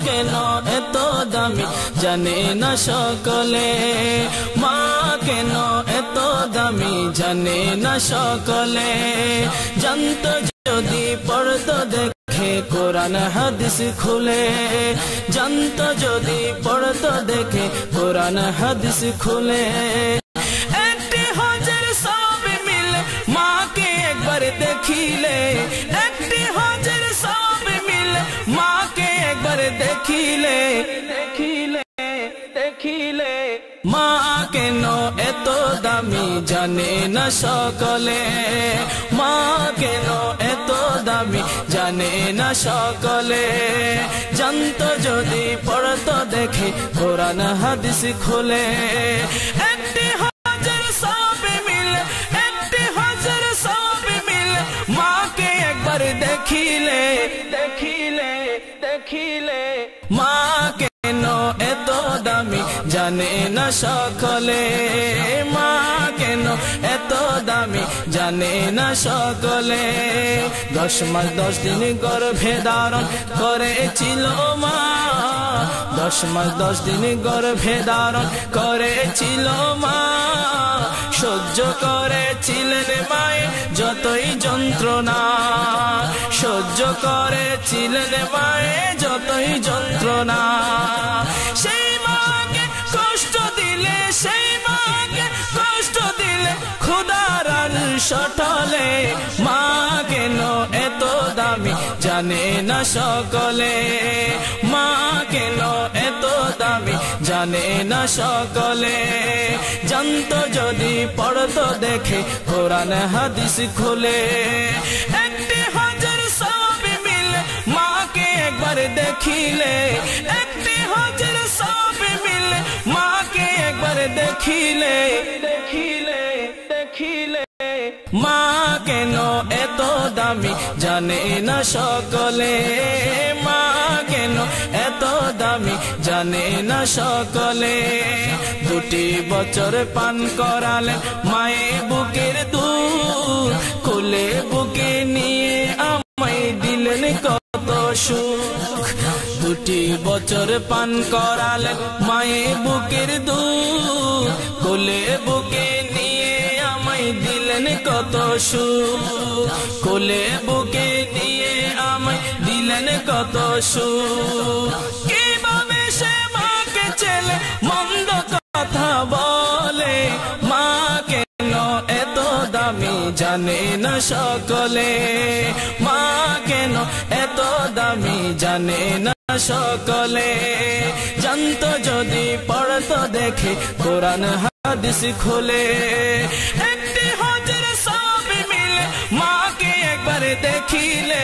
কেন এত দামি জানে না সকলে, মা কেন এত দামি জানে না সকলে। জানতো যদি পড়তো দেখে কোরআন হাদিস খুলে, জানতো যদি পড়তো দেখে কোরআন হাদিস খুলে। একটি হজের সওয়াব মিলে মাকে একবার দেখিলে, একটি হজের সওয়াব মিলে মাকে একবার দেখিলে, দেখিলে দেখিলে। মা কেন এত দামি জানে না সকলে, মা কেন এত দামি জানে না সকলে। জানতো যদি পড়তো দেখে কোরআন হাদিস খুলে। একটি হজের সওয়াব মিলে, একটি হজের সওয়াব মিলে মাকে একবার দেখিলে, দেখিলে দেখিলে। মা কেন এত দামি জানে না সকলে, মা কেন এত দামি জানে না সকলে। 10 মাস 10 দিন গর্ভে ধারণ করেছিল মা, 10 মাস 10 দিন গর্ভে ধারণ করেছিল মা। সহ্য করেছিলেন মায়ে যতই যন্ত্রণা, সহ্য করেছিলেন মায়ে যতই যন্ত্রণা। সেই মাকে কষ্ট দিলে, সেই মাকে কষ্ট দিলে খোদার সটলে। মা কেন এত দামি জানে না সকলে, মা কেন এত দামি জানে না সকলে। জানতো যদি পড়তো দেখে কোরআন হাদিস খুলে। একটি হজের সওয়াব মিলে মাকে একবার দেখিলে, একটি হজের সওয়াব মিলে মাকে একবার দেখিলে, দেখিলে দেখিলে। মা কেন এত দামি জানে না সকলে, মা কেন এত দামি জানে না সকলে। 2 বছর পান করালেন মায়ে বুকের দুধ, কোলে বুকে নিয়ে আমায় দিলেন কত সুখ। 2 বছর পান করালেন মায়ে বুকের দুধ, কোলে বুকে নিয়ে আমায় দিলেন কত সুখ, কোলে বুকে নিয়ে আমায় দিলেন কত সুখ। কিভাবে সে মাকে ছেলে মন্দ কথা বলে, মা কেন এত দামি জানে না সকলে, মা কেন এত দামি জানে না সকলে। জানতো যদি পড়তো দেখে কোরআন হাদিস খুলে। একটি হজের সওয়াব মিলে মাকে একবার দেখিলে,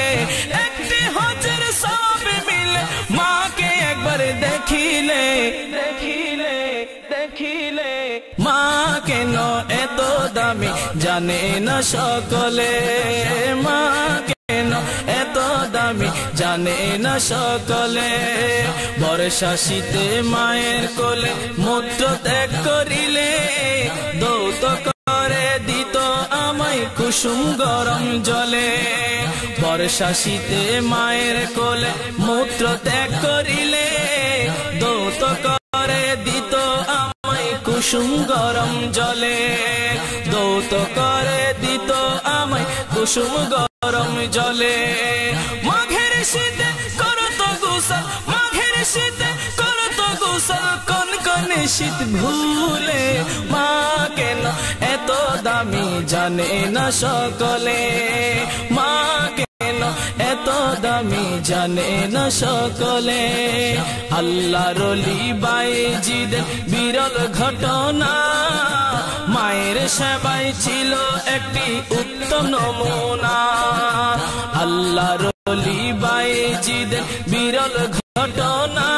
একটি হজের সওয়াব মিলে মাকে একবার দেখিলে, দেখিলে দেখিলে। মা কেন এত দামি জানে না সকলে, মা কেন এত দামি জানে না সকলে। বর্ষা শীতে মায়ের কোলে মূত্র ত্যাগ করিলে, দৌত করে দিত আমায় কুসুম গরম জলে। বর্ষা শীতে মায়ের কোলে মূত্র ত্যাগ করিলে, দৌত করে দিত আমায় কুসুম গরম জলে, দৌত করে দিত আমায় কুসুম গরম জলে। মাঘের শীতে করত গোসল, মাঘের শীতে করত গোসল, কনকনে শীত ভুলে। মা কেন এত দামি জানে না সকলে, মা কেন এত দামি জানে না সকলে। আল্লাহর ওলি বাইজিদের বিরল ঘটনা, মায়ের সেবায় ছিল একটি উত্তম নমুনা। আল্লাহর ওলি বাইজিদের বিরল ঘটনা,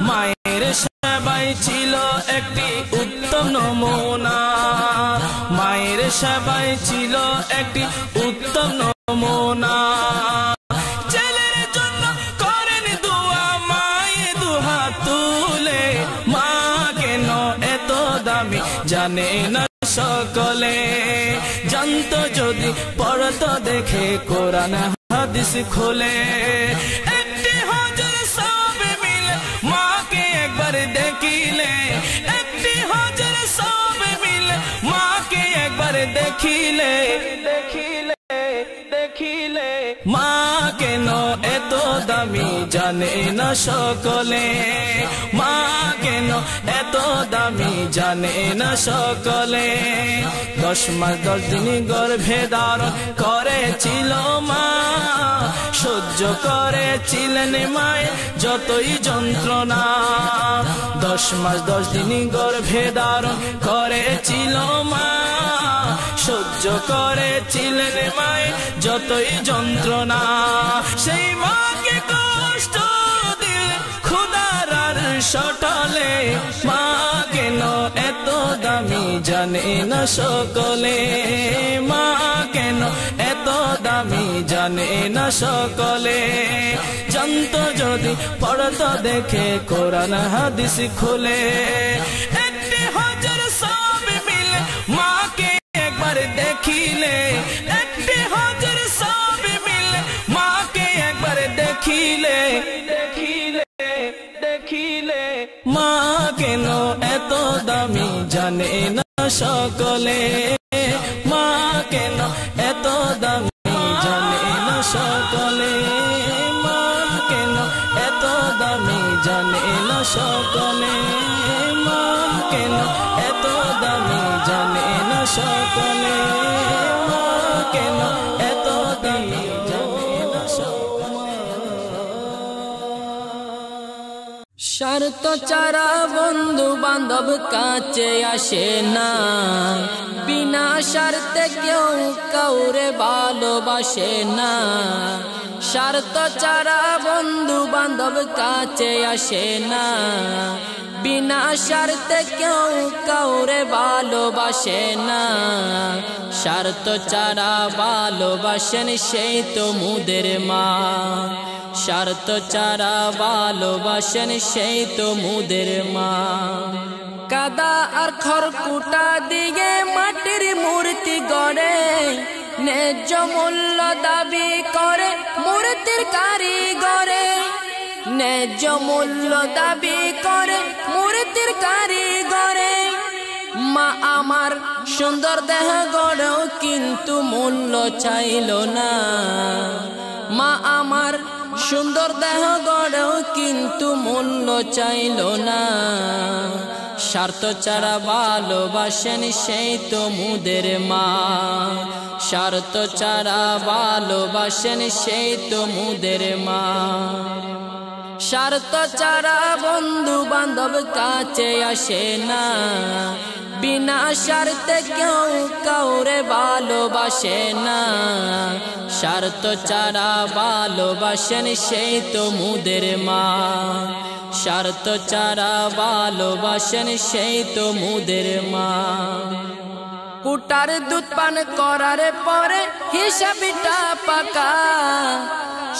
মায়ের সেবায় ছিল একটি উত্তম নমুনা, মায়ের সেবায় ছিল একটি উত্তম নমুনা। ছেলের জন্য করেন দোয়া মায়ে দুহাত তুলে, মা কেন এত দামি জানে না সকলে। জানতো যদি পড়তো দেখে কোরআন হাদিস খুলে। একটি হজের সওয়াব দামি জানে না সকলে, মা কেন এত দামি জানে না সকলে। 10 মাস 10 দিন গর্ভে ধারণ করেছিল মা, সহ্য করেছিলেন মায়ের যতই যন্ত্রণা। 10 মাস 10 দিন গর্ভে ধারণ করেছিল মা, সহ্য করেছিলেন মায়ের যতই যন্ত্রণা। সেই মাকে কষ্ট দিলে খোদার সটলে, মা কেন এত দামি জানে না সকলে, মা কেন এত দামি জানে না সকলে। জানতো যদি পড়তো দেখে কোরআন হাদিস খুলে, একটি হাজার সব মিলে মাকে একবার দেখিলে, একটি হাজার সব মিলে মাকে একবার দেখিলে, দেখিলে মা কেন এত দামি জানে না সকলে, মা কেন এত দামি জানে না সকলে, মা কেন এত দামি জানে না সকলে, মা কেন এত দামি জানে না সকলে, মা কেন এত দামি জানে না সকলে। স্বার্থ ছাড়া বন্ধু বান্ধব কাছে আসে না, বিনা স্বার্থে কেউ কাউরে ভালোবাসে না। স্বার্থ ছাড়া বন্ধু বান্ধব কাছে আসে না, বিনা স্বার্থে কেউ কাউরে ভালোবাসে না। স্বার্থ ছাড়া ভালোবাসেন সেই তো মুদের মা, স্বার্থ ছাড়া ভালোবাসেন সেই তো মুদের মা। কাদা আর খড়কুটা দিয়ে মাটির মূর্তি গড়ে, ন্যায্য মূল্য দাবি করে মূর্তির কারিগরে, ন্যায্য মূল্য দাবি করে মূর্তির কারিগরে। মা আমার সুন্দর দেহ গড়েও কিন্তু মূল্য চাইল না, মা আমার সুন্দর দেহ গড়েও কিন্তু মূল্য চাইল না। স্বার্থ ছাড়া ভালোবাসেন সেই তো মুদের মা, স্বার্থ ছাড়া ভালোবাসেন সেই তো মুদের মা। স্বার্থ ছাড়া বন্ধু বান্ধব কাছে আসে না, বিনা স্বার্থে কেউ কাউরে ভালোবাসে না। স্বার্থ ছাড়া ভালোবাসেন সেই তো মুদের মা, স্বার্থ ছাড়া ভালোবাসেন সেই তো মুদের মা। কুটার দুধ পান করার পরে হিসাবটা পাকা,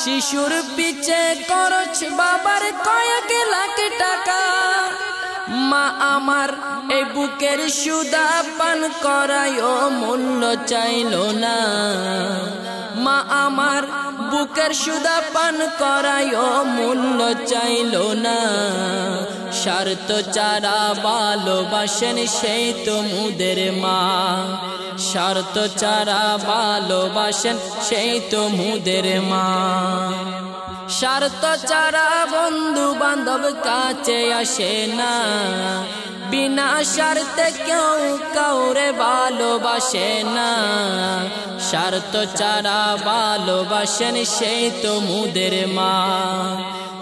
শিশুর পিছে খরচ বাবার কয়েক লাখ টাকা। মা আমার এই বুকের সুধা পান করায়ও মূল্য চাইল না, মা আমার বুকের সুধা পান করায়ও মূল্য চাইল না। স্বার্থ ছাড়া ভালোবাসেন সেই তো মুদের মা, স্বার্থ ছাড়া ভালোবাসেন সেই তো মুদের মা। স্বার্থ ছাড়া বন্ধু বান্ধব কাছে আসে না, বিনা স্বার্থে কেউ কাউরে ভালোবাসে না। স্বার্থ ছাড়া ভালোবাসেন সেই তো মুদের মা,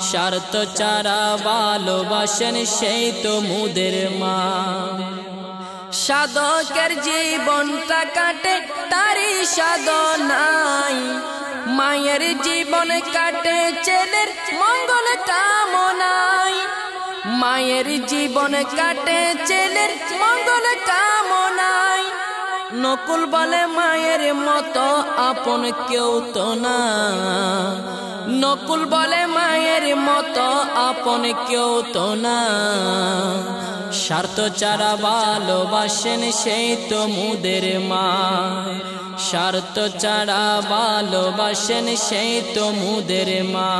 স্বার্থ ছাড়া ভালোবাসেন সেই তো মুদের মা। সাধকের জীবনটা কাটে তারই সাধনায়, মায়ের জীবন কাটে ছেলের মঙ্গল কামনায়, মায়ের জীবন কাটে ছেলের মঙ্গল কামনায়। নকুল বলে মায়ের মতো আপন কেউ তো না, নকুল বলে মায়ের মতো আপন কেউ তো না। স্বার্থ ছাড়া ভালোবাসেন সেই তো মুদের মা, স্বার্থ ছাড়া ভালোবাসেন সেই তো মুদের মা।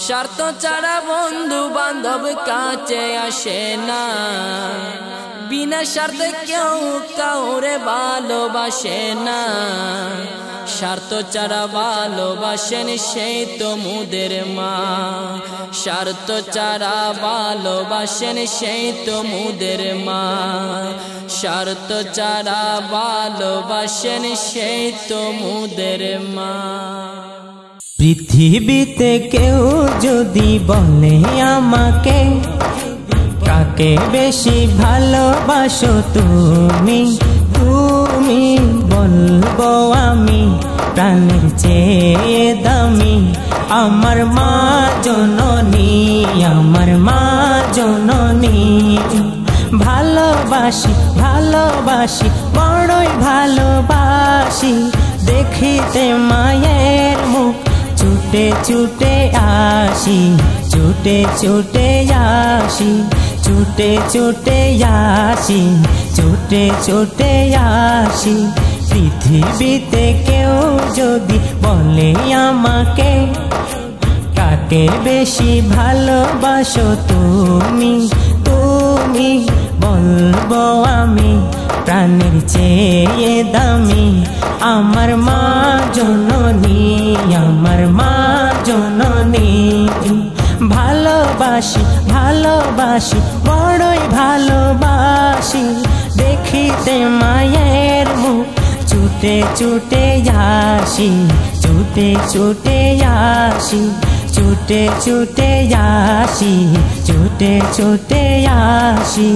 স্বার্থ ছাড়া বন্ধু বান্ধব কাছে আসে না, বিনা স্বার্থে কেউ কাউরে ভালোবাসে না। স্বার্থ ছাড়া ভালোবাসেন সেই তো মুদের মা স্বার্থ ছাড়া ভালোবাসেন সেই তো মুদের মা স্বার্থ ছাড়া ভালোবাসেন সেই তো মুদের মা পৃথিবীতে কেউ যদি বলে আমাকে কাকে বেশি ভালোবাসো তুমি তুমি বলবো আমি প্রাণের চেয়ে দামি আমার মা জননী আমার মা জননী ভালোবাসি ভালোবাসি বড়ই ভালোবাসি দেখিতে মায়ের মুখ ছুটে ছুটে আসি ছুটে ছুটে আসি ছুটে ছুটে আসি ছুটে ছুটে আসি পৃথিবীতে কেউ যদি বলে আমাকে কাকে বেশি ভালোবাসো তুমি তুমি বলবো আমি প্রাণের চেয়ে দামি আমার মা জননী আমার মা জননী ভালোবাসি ভালোবাসি বড়ই ভালোবাসি দেখিতে মায়ের মুখ ছুটে ছুটে আসি ছুটে ছুটে আসি ছুটে ছুটে আসি ছুটে ছুটে আসি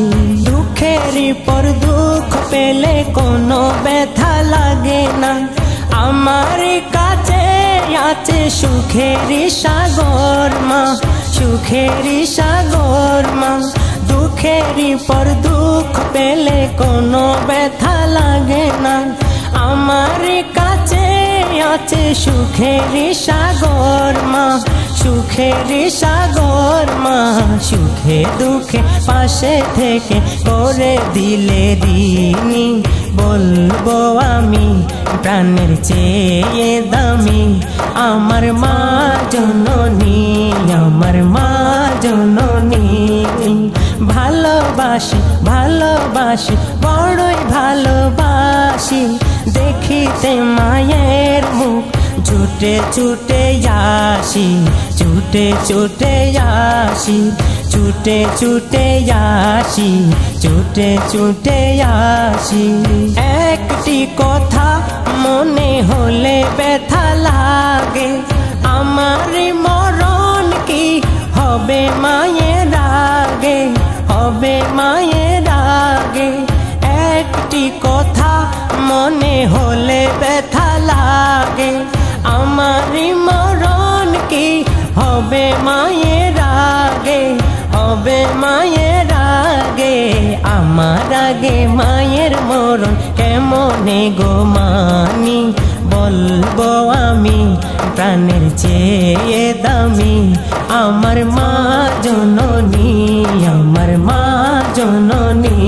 দুঃখের পর দুঃখ পেলে কোনো ব্যথা লাগে না আমার কাছে আছে সুখের সাগর মা সুখের সাগর মা দুঃখের পর দুঃখ পেলে কোনো ব্যথা লাগে না আমার কাছে আছে সুখের সাগর মা সুখের সাগর মা সুখে দুঃখে পাশে থেকে করে দিলে ঋণী বলবো আমি প্রাণের চেয়ে দামি আমার মা জননী আমার মা জননী ভালোবাসি ভালোবাসি বড়ই ভালোবাসি দেখিতে মায়ের মুখ ছুটে ছুটে আসি ছুটে ছুটে আসি ছুটে ছুটে আসি ছুটে ছুটে আসি একটি কথা মনে হলে ব্যথা লাগে আমার মরণ কি হবে মায়ের আগে হবে মায়ের আগে একটি কথা মনে হলে ব্যথা লাগে আমার মরণ কি হবে মায়ের আগে হবে মায়ের আগে আমার আগে মায়ের মরণ কেমনে গো মানি বলবো আমি প্রাণের চেয়ে দামি আমার মা জননী আমার মা জননী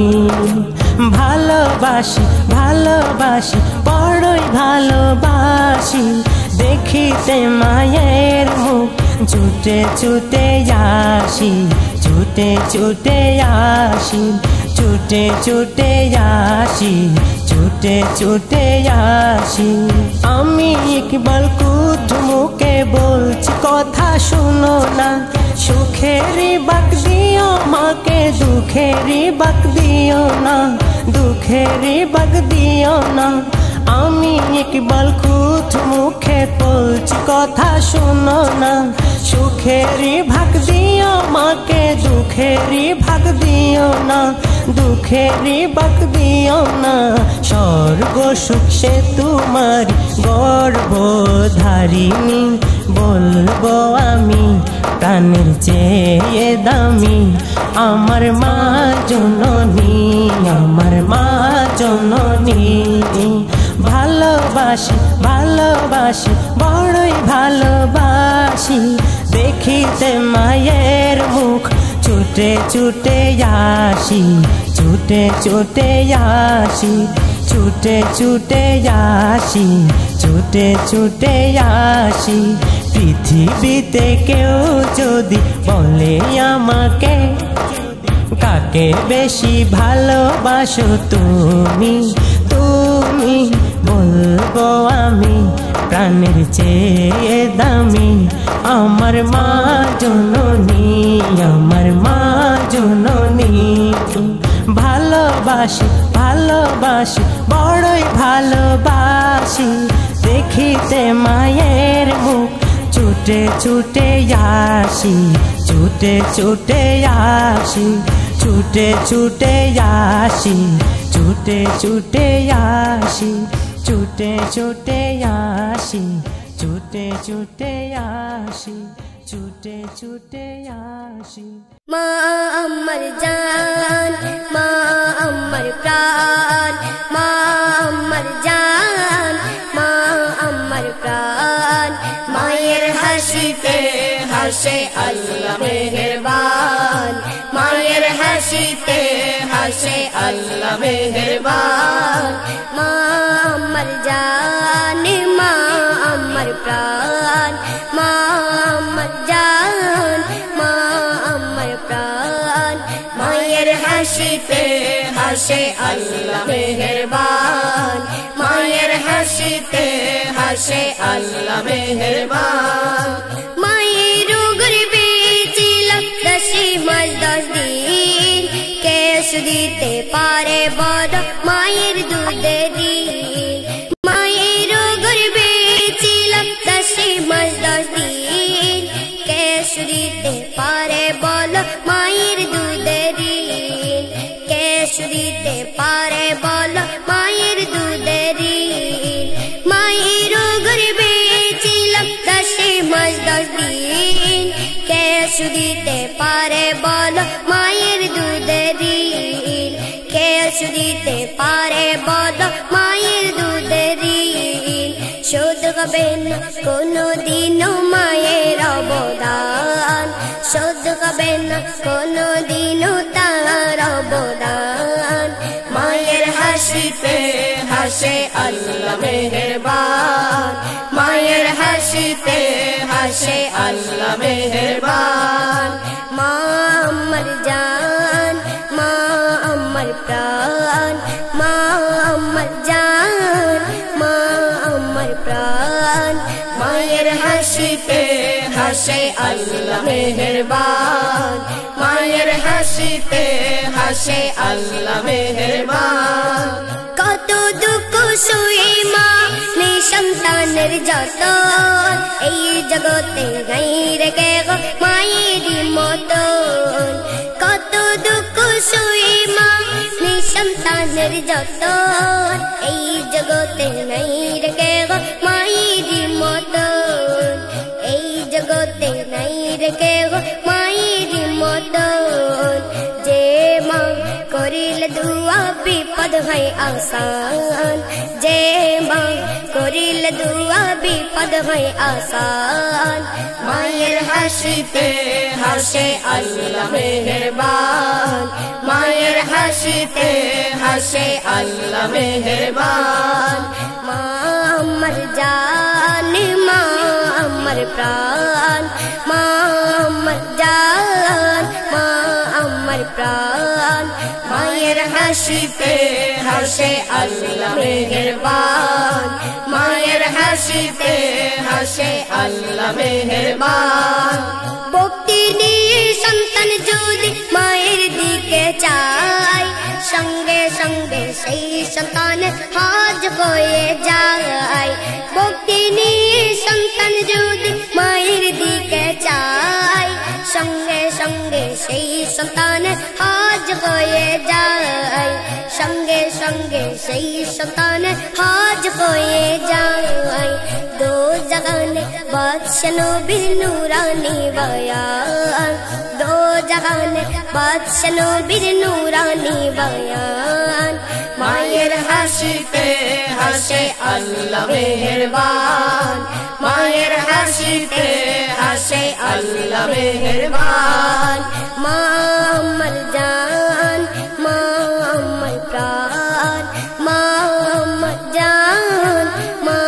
ভালোবাসি ভালোবাসি বড়ই ভালোবাসি দেখিতে মায়ের মুখ ছুটে ছুটে আসি ছুটে ছুটে আসি ছুটে ছুটে আসি ছুটে ছুটে আসি আমি ইকবাল কুঠমুকে বলছি কথা শুনো না সুখেরই বাক দিও মাকে দুঃখেরই বাক দিও না দুঃখেরই বাক দিও না আমি ইকবাল কুঠমুখে বলছি কথা শুনো না সুখেরই ভাগ দিও মাকে দুঃখেরই ভাগ দিও না দুঃখেরই ভাগ দিও না স্বর্গ সুখ সে তোমার গর্ভধারিণী বলবো আমি প্রাণের চেয়ে দামি আমার মা জননী আমার মা জননী ভালোবাসি ভালোবাসি বড়ই ভালোবাসি দেখিতে মায়ের মুখ ছুটে ছুটে আসি ছুটে ছুটে আসি ছুটে ছুটে আসি ছুটে ছুটে আসি পৃথিবীতে কেউ যদি বলে আমাকে কাকে বেশি ভালোবাসো তুমি তুমি বলবো আমি প্রাণের চেয়ে দামি আমার মা জননী, আমার মা জননী। ভালোবাসি ভালোবাসি বড়ই ভালোবাসি, দেখিতে মায়ের মুখ ছুটে ছুটে আসি, ছুটে ছুটে আসি, ছুটে ছুটে আসি, ছুটে ছুটে আসি, ছুটে ছুটে আসি, ছুটে ছুটে আসি, ছুটে ছুটে আসি। মা আমার জান, মা আমার প্রাণ, মা আমার জান, মা আমার প্রাণ। মায়ের হাসিতে হাসে আল্লাহ মেহেরবান, মায়ের হাসিতে হাসে আল্লাহ মেহেরবান। মা আমার জান, মা আমার প্রাণ, মা আমার জান, মা আমার প্রাণ। মায়ের হাসিতে হাসে আল্লাহ মেহেরবান, মায়ের হাসিতে হাসে আল্লাহ মেহেরবান। মায়ের গর্ভে ছিলাম 10 মাস 10 দিন, কে দিতে পারে বড় মায়ের দুধের দিন। মায়ের গর্ভে ছিলাম 10 মাস 10 দিন, কে দিতে পারে বল মায়ের দুধের দিন, কে দিতে পারে বল মায়ের দুধের দিন। মায়ের গর্ভে ছিলাম 10 মাস 10 দিন, কে দিতে পারে বল মায়ের দুধের দিন, কে দিতে পারে বল মায়ের দুধের দিন। শোধ হবে না কোনো দিনও মায়ের অবদান, শোধ হবে না কোনো দিনও তার অবদান। মায়ের হাসিতে হাসে আল্লাহ মেহেরবান, মায়ের হাসিতে হাসে আল্লাহ মেহেরবান। মা আমার জান, মা আমার প্রাণ, মা আমার জান, মা আমার প্রাণ। মায়ের হাসিতে হাসে আল্লাহ মেহেরবান, মায়ের হাসিতে হাসে আল্লাহ মেহেরবান। কত দুঃখ শুয়ে মা নিঃসন্তানের যতন, এই জগতে নাই রেখে গো মায়েরই মতন। কত দুঃখ শুয়ে মা নিঃসন্তানের যতন, এই জগতে নাই রেখে গো মায়েরই মতন, এই জগতে নাই রেখে গো মায়েরই মতন। যে মা করিলে দুয়া বিপদ হয় আসান, যে মা করিলে দুয়া বিপদ হয় আসান। মায়ের হাসিতে হাসে আল্লাহ মেহেরবান, মায়ের হাসিতে হাসে আল্লাহ মেহেরবান। মা আমার জান, মা আমার প্রাণ, মা আমার জান, মা আমার প্রাণ। মায়ের হাসিতে হাসে আল্লাহ মেহেরবান, মায়ের হাসিতে হাসে আল্লাহ মেহেরবান। ভক্তি নিয়ে সন্তান যদি মায়ের দিকে চায়, সঙ্গে সঙ্গে সেই সন্তান হজ হয়ে যায়। ভক্তি নিয়ে সন্তান যদি মায়ের দিকে চায়, সঙ্গে সঙ্গে সেই সন্তান হজ হয়ে যায়, সঙ্গে সঙ্গে সেই সন্তান হজ হয়ে যায়। দো জাগানে বাদশাহ নবীর নূরানি বয়ান, দো জাগানে বাদশাহ নবীর নূরানি বয়ান। মায়ের হাসিতে হাসে আল্লাহ মেহেরবান, মায়ের হাসিতে হাসে আল্লাহ মেহেরবান। মা আমার জান, মা আমার প্রাণ, মা আমার জান, মা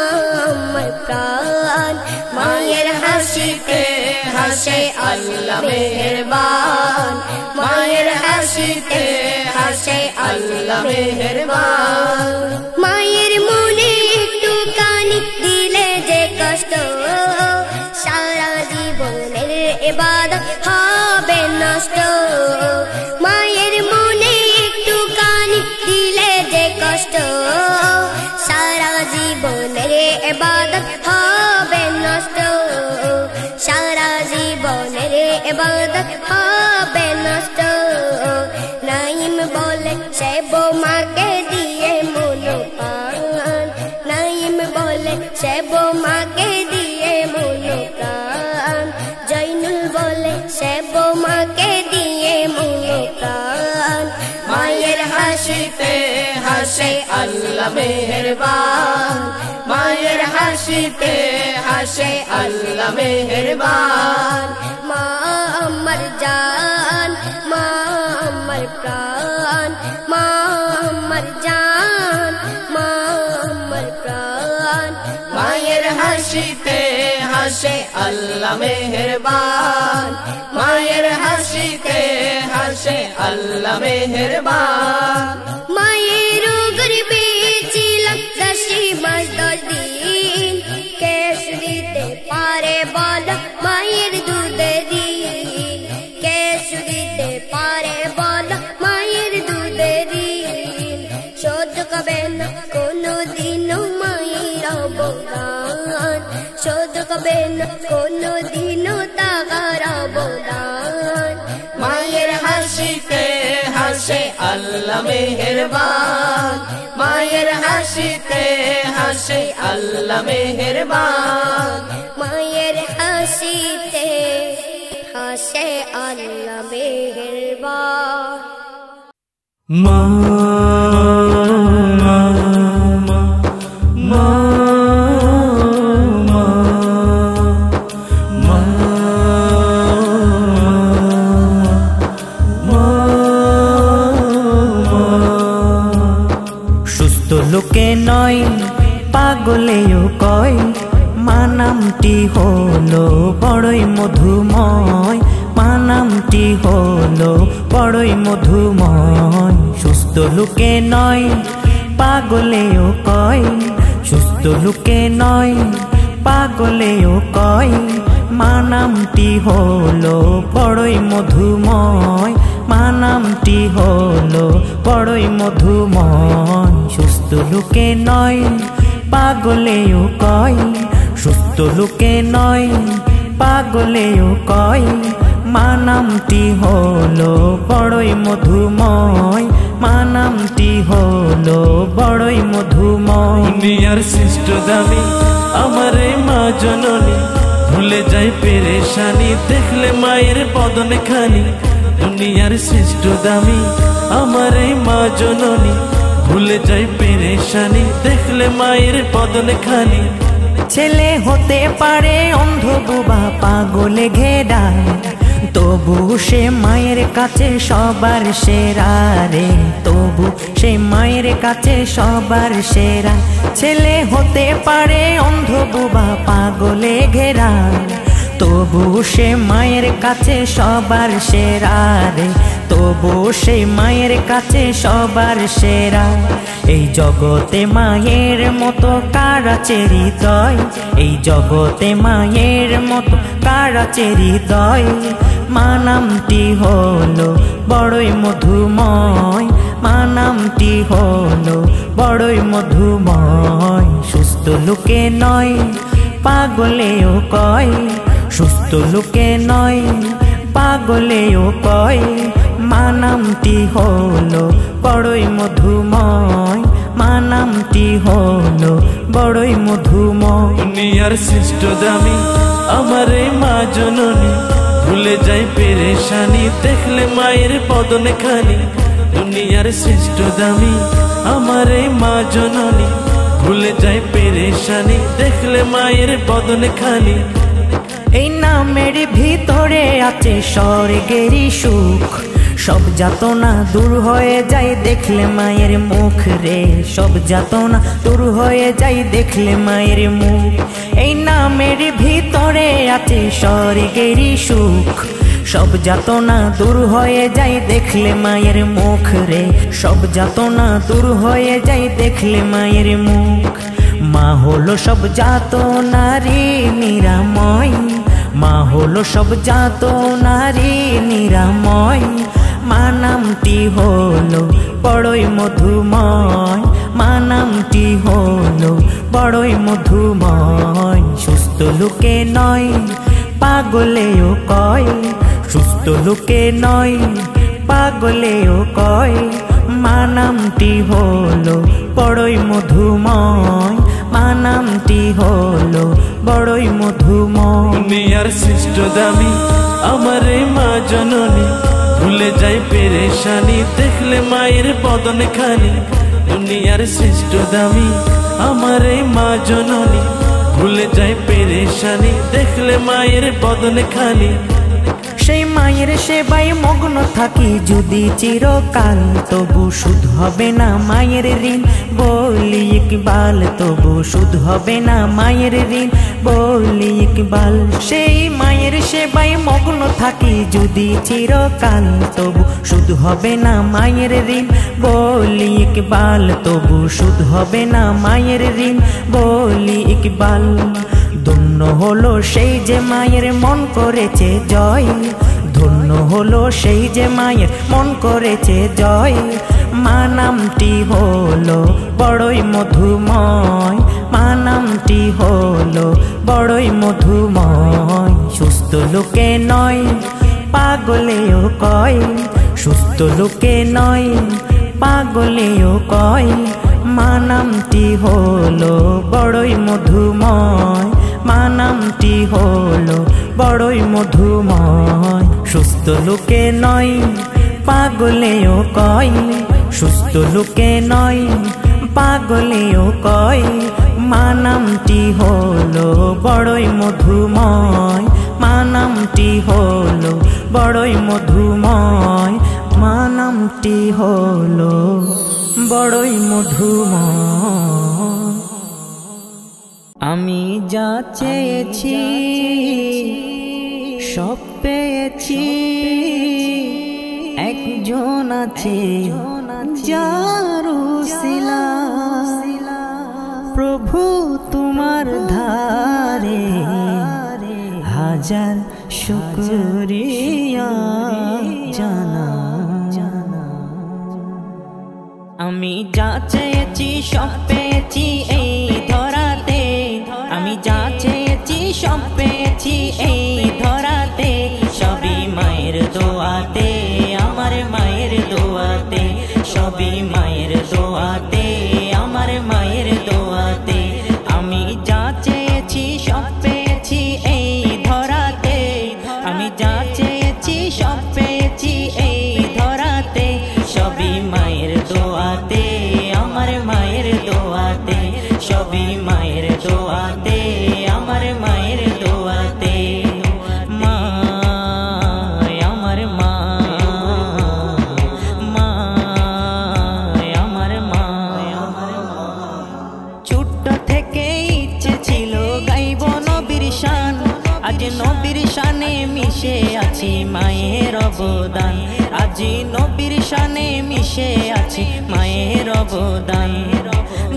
আমার প্রাণ। মায়ের হাসিতে হাসে আল্লাহ মেহেরবান, মায়ের হাসিতে হাসে আল্লাহ মেহেরবান। মায়ের মনে একটু কানি দিলে যে ইবাদত হবে নষ্ট মায়ের মনে একটু কানি দিলে যে কষ্ট সারা জীবনের ইবাদত হবে নষ্ট সারা জীবনের ইবাদত হবে নষ্ট নাইম বলে সে বোমাকে দিয়ে মনো প্রাণ নাইম বলে সে বোমাকে দিয়ে মনো প্রাণ জৈনুল বলে সে বোমাকে দিয়ে মনো প্রাণ মায়ের হাসিতে হাসে আল্লাহ মেহেরবান মায়ের হাসিতে হাসে আল্লাহ মেহেরবান মা আমার জান মা আমার প্রাণ মা আমার জান মা আমার প্রাণ মায়ের হাসিতে হাসে আল্লাহ মেহেরবান মায়ের হাসিতে হাসে আল্লাহ মেহেরবান মায়ের গর্ভে ছিলাম 10 মাস 10 দিন কে দিতে পারে বল মায়ের দুধে দিন কে দিতে পারে বল মায়ের দুধে দিন সহ্য করবে না কোনদিনও মায়ের অবদান সহ্য করবে না কোনদিনও তার অবদান মায়ের হাসিতে হাসে আল্লাহ মেহেরবান মায়ের হাসিতে হাসে আল্লাহ মেহেরবান মায়ের হাসিতে হাসে আল্লাহ মেহেরবান মা মা মা লোকে নয় পাগলেও কয় মা নামটি হলো বড়ই মধুময় মা নামটি হলো বড়ই মধুময় সুস্থ লোকে নয় পাগলেও কয় সুস্থ লোকে নয় পাগলেও কয় মা নামটি হলো বড়ই মধুময় মা নামটি হলো বড়ই মধুময় সুস্থ লোকে নয় পাগলেও কয় সুস্থ লোকে নয় পাগলেও কয় মা নামটি হলো বড়ই মধুময় মা নামটি হলো বড়ই মধুময় দুনিয়ার শ্রেষ্ঠ দামি আমার মা জননী ভুলে যাই পেরেশানি দেখলে মায়ের বদনে খানি দুনিয়ার শ্রেষ্ঠ দামি আমার মা জননী ভুলে যাই পেরেশানি দেখলে মায়ের বদনে খানি ছেলে হতে পারে অন্ধ বুবা পাগলে ঘেরা তবু সে মায়ের কাছে সবার সেরা রে তবু সে মায়ের কাছে সবার সেরা ছেলে হতে পারে অন্ধ বুবা পাগলে ঘেরা তবু সে মায়ের কাছে সবার সেরা রে তবু সে মায়ের কাছে সবার সেরা এই জগতে মায়ের মতো কার আছে হৃদয় এই জগতে মায়ের মতো কার আছে হৃদয় মা নামটি হলো বড়ই মধুময় মা নামটি হলো বড়ই মধুময় সুস্থ লোকে নয় পাগলেও কয় সুস্থ লোকে নয় পাগলেও কয় মা নামটি হলো বড়ই মধুময় মা নামটি হলো বড়ই মধুময় দুনিয়ার শ্রেষ্ঠ দামি আমার মা জননী ভুলে যাই পেরেশানি দেখলে মায়ের বদনে খানি দুনিয়ার শ্রেষ্ঠ দামি আমার মা জননী ভুলে যাই পেরেশানি দেখলে মায়ের বদনে খানি এই নামের ভিতরে আছে স্বর্গেরই সুখ সব যাতনা দূর হয়ে যায় দেখলে মায়ের মুখ রে সব যাতনা দূর হয়ে যায় দেখলে মায়ের মুখ এই নামের ভিতরে আছে স্বর্গেরই সুখ সব যাতনা দূর হয়ে যায় দেখলে মায়ের মুখ রে সব যাতনা দূর হয়ে যায় দেখলে মায়ের মুখ মা হলো সব যাতনারই নিরাময় মা হলো সব যাতনারই নিরাময়, মা নামটি হলো বড়ই মধুময়, মা নামটি হলো বড়ই মধুময়। সুস্থ লোকে নয় পাগলেও কয়, সুস্থ লোকে নয় পাগলেও কয়, মা নামটি হলো বড়ই মধুময়, মা নামটি হলো বড়ই মধুময়। দুনিয়ার শ্রেষ্ঠ দামি আমার এই মা জননী, ভুলে যাই পেরেশানি দেখলে মায়ের বদন খানি। দুনিয়ার শ্রেষ্ঠ দামি আমার এই মা জননী, ভুলে যাই পেরেশানি দেখলে মায়ের বদন খানি। সেই মায়ের সেবায় মগ্ন থাকি যদি চিরকাল, তবু সুদ হবে না মায়ের ঋণ বলি ইকবাল, তবু সুদ হবে না মায়ের ঋণ বলি ইকবাল। সেই মায়ের সেবায় মগ্ন থাকি যদি চিরকাল, তবু সুদ হবে না মায়ের ঋণ বলি ইকবাল, তবু সুদ হবে না মায়ের ঋণ বলি ইকবাল। ধন্য হলো সেই যে মায়ের মন করেছে জয়, ধন্য হলো সেই যে মায়ের মন করেছে জয়। মা নামটি হলো বড়ই মধুময়, মা নামটি হলো বড়ই মধুময়। সুস্থ লোকে নয় পাগলেও কয়, সুস্থ লোকে নয় পাগলেও কয়, মা নামটি হলো বড়ই মধুময়, মা নামটি হলো বড়ই মধুময়। সুস্থ লোকে নয় পাগলেও কয়, সুস্থ লোকে নয় পাগলেও কয়, মা নামটি হলো বড়ই মধুময়, মা নামটি হলো বড়ই মধুময়, মা নামটি হলো বড়ই মধুময়। আমি যা চেয়েছি সব পেয়েছি, একজন আছে যার উসিলায়, প্রভু তোমার ধারে হাজার শুকরিয়া জানা। আমি যা চেয়েছি সব পেয়েছি এই ধরাতে, আমি যা চেয়েছি সব পেয়েছি এই ধরাতে, সবই মায়ের দোয়াতে, আমার মায়ের দোয়াতে, সবই মায়ের দোয়াতে, আমার মায়ের দোয়াতে। আমি যা চেয়েছি সব পেয়েছি এই ধরাতে, আমি যা চেয়েছি সব পেয়েছি এই ধরাতে, সবই মায়ের দোয়াতে, আমার মায়ের দোয়াতে, সবই মায়ের দোয়াতে, আমার মায়ের দোয়াতে। মা আমার মা, মা আমার মা। ছোট্ট থেকে ইচ্ছে ছিল গাইব নবীর শান, আজ নবীর শানে মিশে আছি মায়ের অবদান, আজ নবীর শানে মিশে আছি মায়ের অবদান।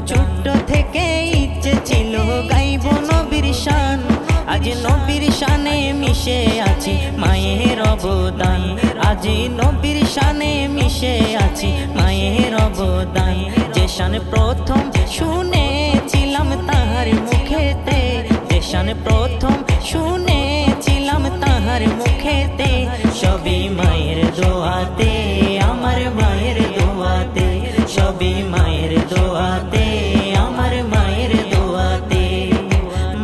ছোট্ট থেকে ইচ্ছে ছিল গাইব নবীর শান, আজ নবীর শানে মিশে আছি মায়ের অবদান, আজ নবীর শানে মিশে আছি মায়ের অবদান। যে শান প্রথম শুনেছিলাম তাহার মুখেতে, যে শান প্রথম শুনেছিলাম তাহার মুখেতে, সবই মায়ের দোয়াতে, আমার মায়ের দোয়াতে, সবই মায়ের দোয়াতে, আমার মায়ের দোয়াতে।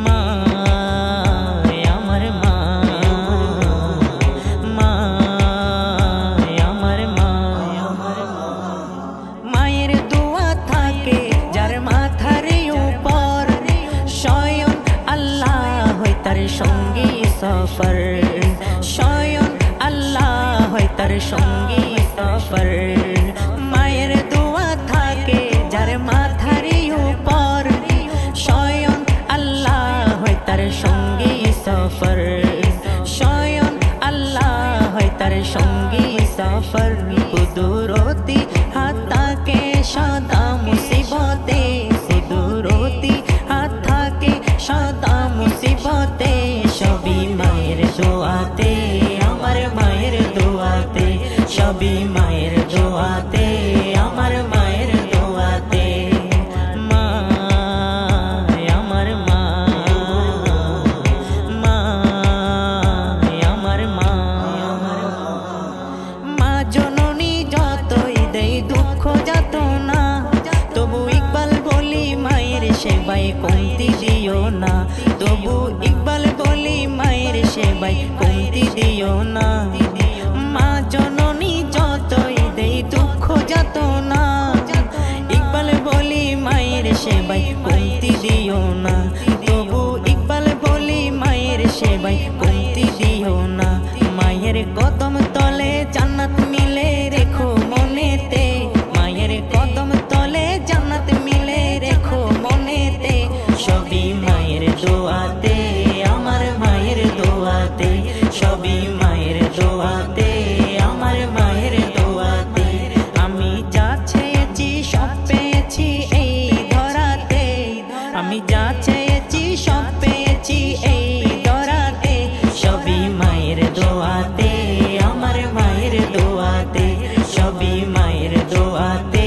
মা আমার মা, মা আমার মা। মায়ের দোয়া থাকে যার মাথার উপর, স্বয়ং আল্লাহ হয় তার সঙ্গী সফর, স্বয়ং আল্লাহ হয় তার সঙ্গী সফর। মায়ের দোয়া থাকে যার মাথার উপর, স্বয়ং আল্লাহ হয় তার সঙ্গী সফর, স্বয়ং আল্লাহ হয় তার সঙ্গী সফর। কুদরতি হাত থাকে সদা মুসিবতে, কুদরতি হাত থাকে সদা মুসিবতে, সবই মায়ের সবই মায়ের দোয়াতে, আমার মায়ের দোয়াতে। মা আমার মা, মা আমার মা, মা জননী যতই দেই দুঃখ যাতনা, তবু ইকবাল বলি মায়ের সেবায় কমতি দিও না, তবু ইকবাল বলি মায়ের সেবায় কমতি দিও না। মা জননী যতই দেই দুঃখ যাতনা, ইকবাল বলি মায়ের সেবায় কমতি দিও না, তবু ইকবাল বলি মায়ের সেবায় কমতি দিও না। মায়ের কদম তলে জান্নাত মিলে রেখো মনেতে, মায়ের কদম তলে জান্নাত মিলে রেখো মনেতে, সবই মায়ের দোয়াতে, আমার মায়ের দোয়াতে, সবই মায়ের দোয়াতে, আমার মায়ের দোয়াতে। আমি যা চেয়েছি সব পেয়েছি এই ধরাতে, আমি যা চেয়েছি সব পেয়েছি এই ধরাতে, সবই মায়ের দোয়াতে, আমার মায়ের দোয়াতে, সবই মায়ের দোয়াতে,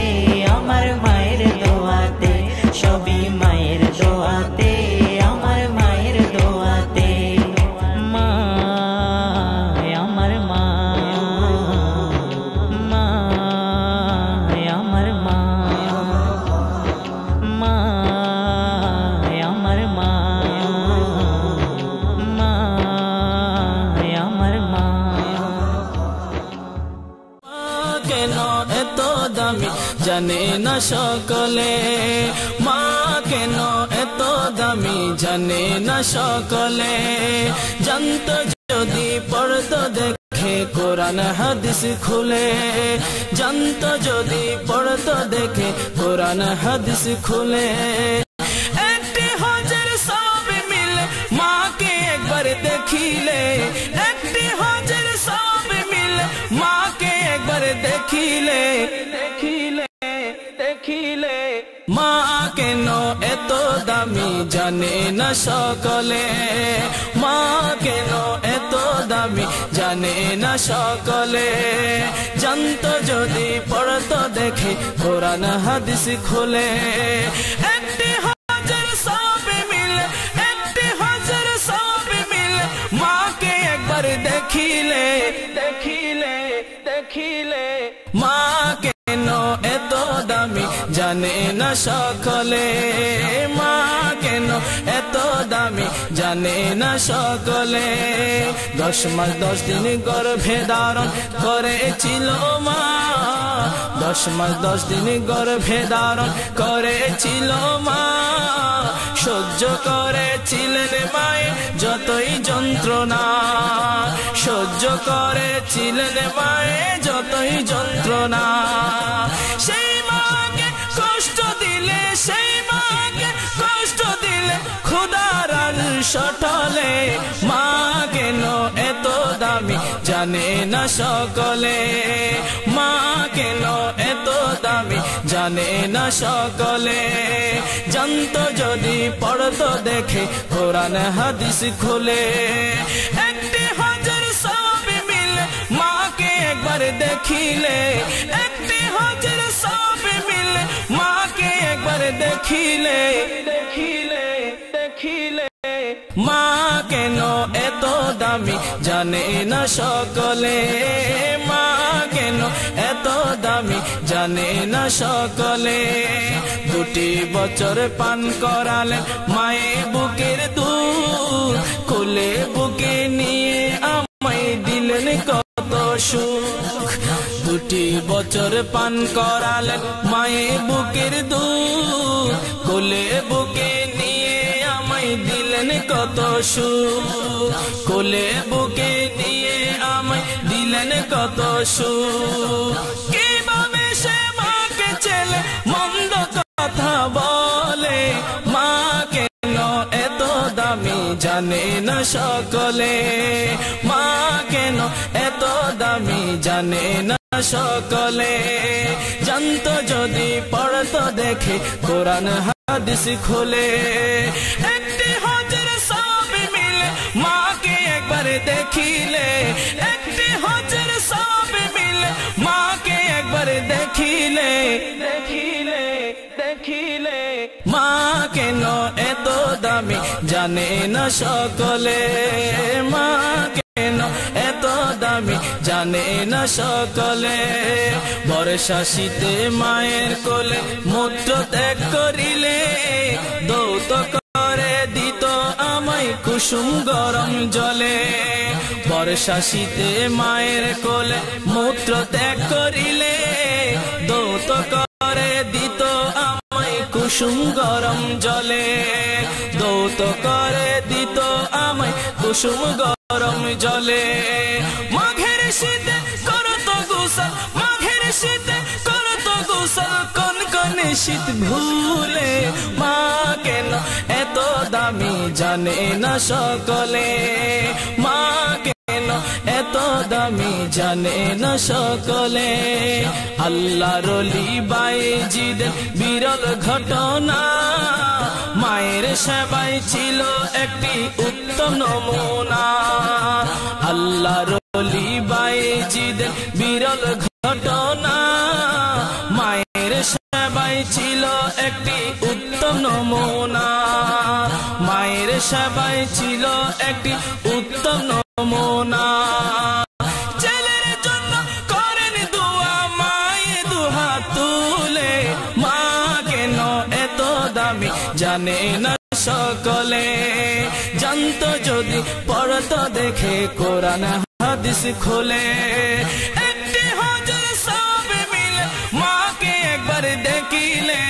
আমার মায়ের দোয়াতে, সবই মায়ের দোয়াতে, আমার মায়ের দোয়াতে। মা আমার মা, মা আমার মা, মা আমার মা, মা আমার মা। কেন এত দামি জানে না সকলে, মা কেন এত দামি জানে না সকলে, জানতো যদি পড়তো দেখে কোরআন হাদিস খুলে, জানতো যদি পড়তো দেখে কোরআন হাদিস খুলে। একটি হজের সব মিলে মাকে একবার দেখিলে, একটি হজের সব মিলে মাকে একবার দেখিলে, দেখিলে দেখিলে। মা কেন এত দামি জানে না সকলে, মা কেন এত দামি জানে না সকলে, জানতো যদি পড়তো দেখে কোরআন হাদিস খুলে। একটি হজের সব মিলে, একটি হজের সব মিলে মাকে একবার দেখিলে, দেখিলে দেখিলে। মা কেন এত দামি জানে না সকলে, মা কেন এত দামি জানে না সকলে। 10 মাস 10 দিন গর্ভে ধারণ করেছিল মা, 10 মাস 10 দিন গর্ভে ধারণ করেছিল মা, সহ্য করেছিলেন মায়ে যতই যন্ত্রণা, সহ্য করেছিলেন মায়ে যতই যন্ত্রণা। সেই মাকে কষ্ট দিলে, সেই মাকে কষ্ট দিলে খোদার সটলে, মা কেন এত দামি জানে না সকলে, মা কেন এত দামি জানে না সকলে, জানতো যদি পড়তো দেখে কোরআন হাদিস খুলে। একটি হজের সব মিলে মাকে একবার দেখিলে, একটি হজের সব মিলে মাকে একবার দেখিলে, দেখিলে দেখিলে। মা কেন এত দামি জানে না সকলে, মা কেন এত দামি জানে না সকলে। 2 বছর পান করালেন মায়ে বুকের দুধ, কোলে বুকে নিয়ে আমায় দিলেন কত সুখ। 2 বছর পান করালেন মায়ে বুকের দুধ, কোলে বুকে নিয়ে আমায় দিলেন কত সুখ, কোলে বুকে নিয়ে আমায় দিলেন কত সুখ। কিভাবে সে মাকে ছেলে মন্দ কথা বলে, মা কেন এত দামি জানে না সকলে, মা কেন এত দামি জানে না সকলে, জানতো যদি পড়তো দেখে কোরআন হাদিস খুলে। একটি হজের সব মিলে মাকে একবার দেখিলে, একটি হজের সব মিলে দেখিলে দেখিলে দেখিলে মা কেন এত দামি জানে না সকলে মা কেন এত দামি জানে না সকলে বর্ষা শীতে মায়ের কোলে মূত্র ত্যাগ করিলে দৌত করে দিত আমায় কুসুম গরম জলে বর্ষা শীতে মায়ের কোলে মূত্র ত্যাগ করিলে দৌত করে দিত আমায় কুসুম গরম জলে দৌত করে দিত আমায় কুসুম গরম জলে মাঘের শীতে করত গোসল মাঘের শীতে করত গোসল কনকনে শীত ভুলে মা কেন এত দামি জানে না সকলে মা কেন এত দামি জানে না সকলে আল্লাহর ওলি বাইজিদের বিরল ঘটনা মায়ের সেবায় ছিল একটি উত্তম নমুনা আল্লাহর ওলি বাইজিদের বিরল ঘটনা মায়ের সেবায় ছিল একটি উত্তম নমুনা মায়ের সেবায় ছিল একটি উত্তম নমুনা ছেলের জন্য করেন দোয়া মায়ে দুহা তুলে মা কেন এত দামি জানে না সকলে জানতো যদি পড়তো দেখে কোরআন হাদিস খোলে একটি হাজার সব মিলে মাকে একবার দেখিলে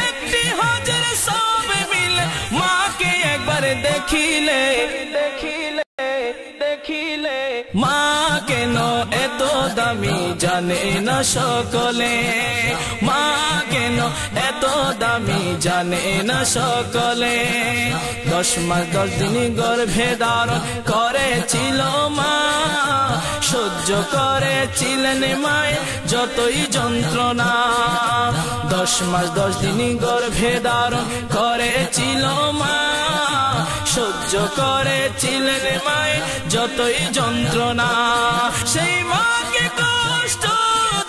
একটি হাজার সব মিলে মাকে একবার দেখিলে দেখিলে দেখিলে মা কেন এত দামি জানে না সকলে মা কেন এত দামি জানে না সকলে 10 মাস 10 দিন গর্ভে ধারণ করেছিল মা সহ্য করেছিলেন মায়ের যতই যন্ত্রণা 10 মাস 10 দিন গর্ভে ধারণ করেছিল মা সহ্য করেছিলেন মায়ের যতই যন্ত্রণা সেই মাকে কষ্ট